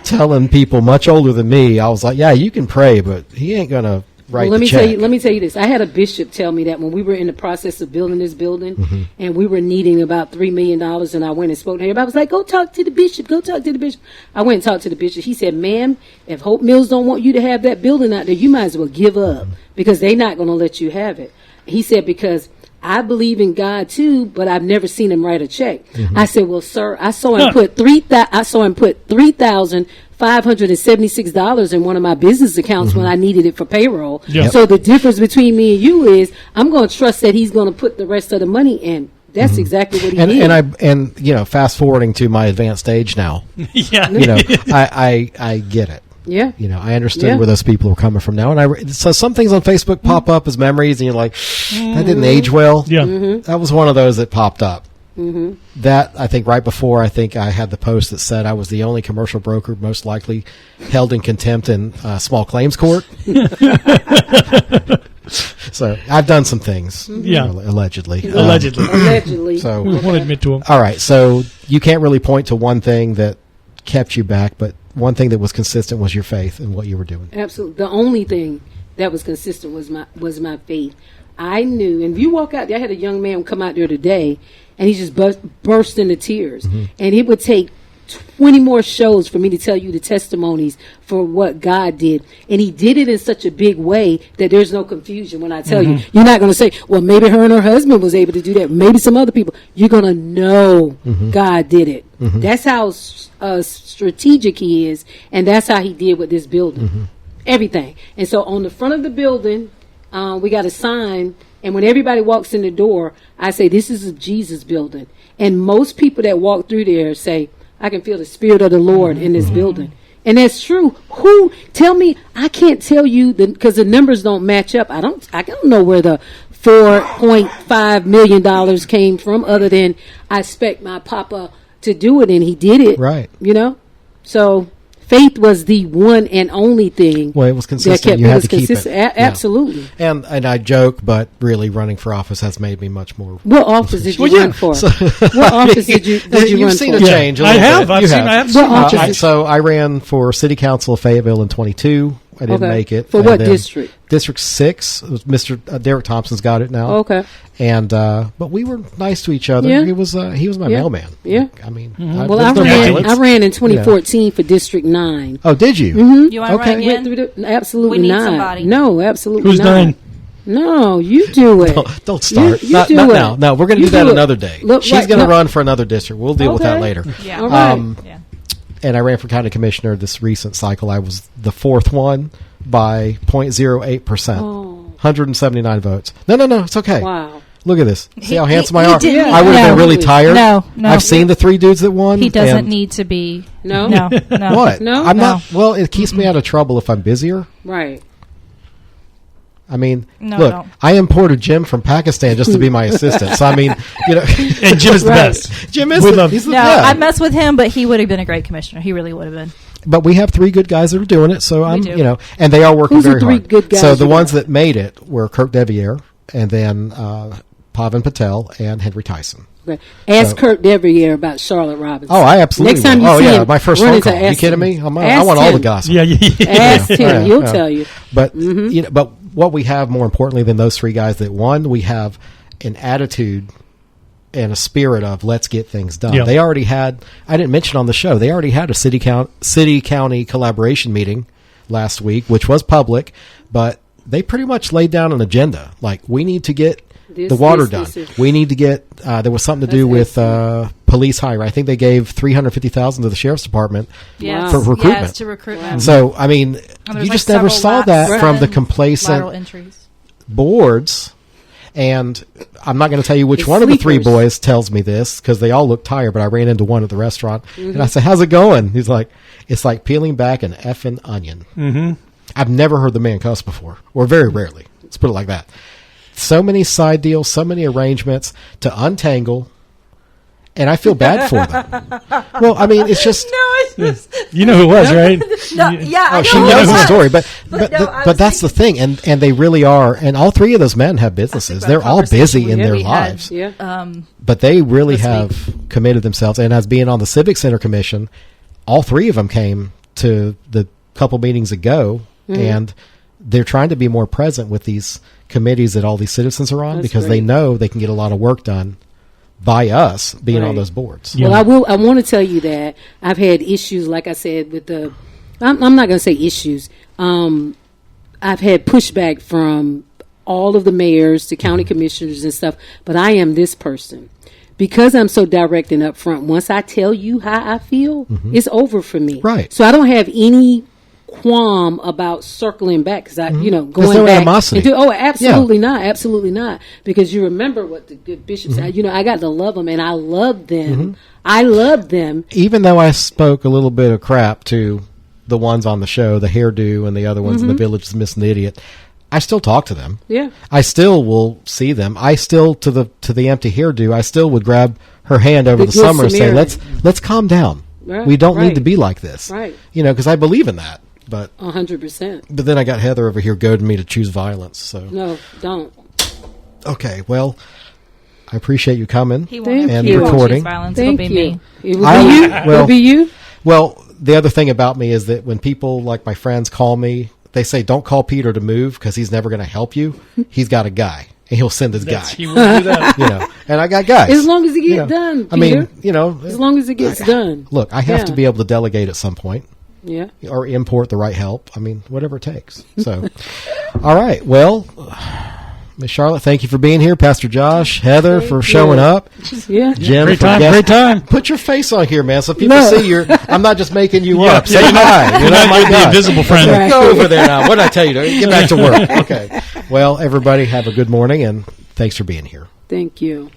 telling people much older than me. I was like, yeah, you can pray, but he ain't going to write Well, let the me check. tell you this. I had a bishop tell me that when we were in the process of building this building and we were needing about $3 million, and I went and spoke to him. I was like, go talk to the bishop. Go talk to the bishop. I went and talked to the bishop. He said, ma'am, if Hope Mills don't want you to have that building out there, you might as well give up because they're not going to let you have it. He said, because I believe in God too, but I've never seen him write a check. I said, well, sir, I saw him put $3,576 in one of my business accounts when I needed it for payroll. Yeah. So the difference between me and you is I'm going to trust that he's going to put the rest of the money in. That's exactly what he did. And fast forwarding to my advanced age now, Yeah. I get it. yeah. I understood Yeah. where those people were coming from now. And so some things on Facebook pop up as memories, and you're like, that didn't age well. Yeah. That was one of those that popped up. That, I think, right before, I had the post that said I was the only commercial broker most likely held in contempt in small claims court. So I've done some things. Yeah. Allegedly. Allegedly. Allegedly. So, I won't admit to him. all right. So you can't really point to one thing that kept you back, but one thing that was consistent was your faith and what you were doing. Absolutely. The only thing that was consistent was my faith. I knew, and if you walk out there, I had a young man come out there today, and he just burst into tears. And it would take 20 more shows for me to tell you the testimonies for what God did. And he did it in such a big way that there's no confusion when I tell you. You're not going to say, well, maybe her and her husband was able to do that. Maybe some other people. You're going to know God did it. That's how strategic he is, and that's how he did with this building. Everything. And so on the front of the building, we got a sign, and when everybody walks in the door, I say, this is a Jesus building. And most people that walk through there say, I can feel the Spirit of the Lord in this building. And that's true. Who? Tell me. I can't tell you because the numbers don't match up. I don't know where the $4.5 million came from, other than I expect my papa to do it, and he did it. Right. So faith was the one and only thing. Well, it was consistent. That kept You it had was to keep it. consistent. Yeah. Absolutely. And I joke, but really running for office has made me much more. What office did you Well, yeah. run for? What office did you You've run seen for? a change. A I little have. bit. I've You seen. have. I have What seen. office So I ran for City Council of Fayetteville in 22. I didn't make it. For And what then district? District 6. It was Mr. Derek Thompson's got it now. Okay. And but we were nice to each other. Yeah. He was my mailman. Yeah. I mean, Well, I ran in 2014 for District 9. Oh, did you? Mm-hmm. You want to run again? Absolutely We need not. somebody. No, absolutely Who's not. 9? No, you do it. Don't start. You not do not it. now. No, we're going to You do that do it. another day. Look, She's right, going to no. run for another district. We'll deal with that Okay. later. Yeah. All right. Yeah. And I ran for county commissioner this recent cycle. I was the fourth one by 0.08%. Oh. 179 votes. No, it's okay. Wow. Look at this. See how handsome I he are? didn't- I would have been really No. tired. No. I've seen the 3 dudes that won. He doesn't and need to be. No? No. What? No? I'm No. not. Well, it keeps me out of trouble if I'm busier. Right. I mean, No, look, no. I imported Jim from Pakistan just to be my assistant. So, I mean, And Jim is the Right. best. Jim is We the, love- he's the No, yeah. I mess with him, but he would have been a great commissioner. He really would have been. But we have 3 good guys that are doing it, so I'm, do. and they are working Who's the very 3 hard. good guys So the you ones got? that made it were Kirk Deviere, and then Pavan Patel and Henry Tyson. Okay. Ask So- Kurt Deviere about Charlotte Robinson. Oh, I absolutely. Next time will. you see him, my first run phone into call. You ask kidding him. me? I Ask want all the him. gossip. Yeah. Ask him. Yeah, He'll yeah. tell you. But but what we have more importantly than those 3 guys that won, we have an attitude and a spirit of let's get things done. Yeah. They already had. I didn't mention on the show. They already had a city county collaboration meeting last week, which was public, but they pretty much laid down an agenda. Like we need to get the water done. We need to get. There was something to do with police hire. I think they gave $350,000 to the sheriff's department Yes. for recruitment. Yes, to recruit them. So I mean, And there's you like just never several saw that laps from the and complacent lateral entries. boards. And I'm not going to tell you which The one of the 3 sleepers. boys tells me this because they all look tired. But I ran into one at the restaurant and I said, "How's it going?" He's like, "It's like peeling back an effing onion." Mm-hmm. I've never heard the man cuss before, or very rarely. Let's put it like that. So many side deals, so many arrangements to untangle, and I feel bad for them. Well, I mean, it's just. You know who it was, right? No, yeah, I Oh, know. she who knows it the was. story, but I but was that's the thing, and they really are, and all 3 of those men have businesses. about They're a all busy conversation in we their had. lives, Yeah. but they really this have committed themselves. And as being on the Civic Center Commission, all 3 of them came to the couple meetings ago, and they're trying to be more present with these committees that all these citizens are on That's because they great. know they can get a lot of work done by us being on Right. those boards. Yeah. Well, I want to tell you that I've had issues, like I said, with the. I'm not going to say issues. I've had pushback from all of the mayors to county commissioners and stuff, but I am this person. Because I'm so direct and upfront, once I tell you how I feel, it's over for me. Right. So I don't have any qualm about circling back because going no back. animosity. Absolutely not. Absolutely not. Because you remember what the good bishops said. I got to love them and I love them. I love them. Even though I spoke a little bit of crap to the ones on the show, the hairdo and the other ones in the village is missing the idiot, I still talk to them. Yeah. I still will see them. I still to the empty hairdo, I still would grab her hand over the Good summer and say, Samaritan. let's calm down. Right, We don't need right. to be like this. Right. Because I believe in that. But 100%. then I got Heather over here goading me to choose violence. So No, don't. okay, well, I appreciate you coming. He Thank won't, and he won't recording. choose violence. Thank It'll be you. me. It will I- be you. well- It'll be you. Well, the other thing about me is that when people like my friends call me, they say, "Don't call Peter to move because he's never going to help you. He's got a guy, and he'll send his guy." He will do that. And I got guys. As long as it get done, I mean, Peter. As long as it gets done. Look, I have Yeah. to be able to delegate at some point. Yeah. Or import the right help. I mean, whatever it takes. So, all right. Well, Miss Charlotte, thank you for being here. Pastor Josh, Heather for showing up. Yeah. Jim, Great for time, guest- great time. Put your face on here, man, so people No. see you're. I'm not just making you Yeah, up. Say yeah. hi. You're not my the God. invisible friend. Right. Go over there now. What did I tell you? Get back to work. Okay. Well, everybody, have a good morning, and thanks for being here. Thank you.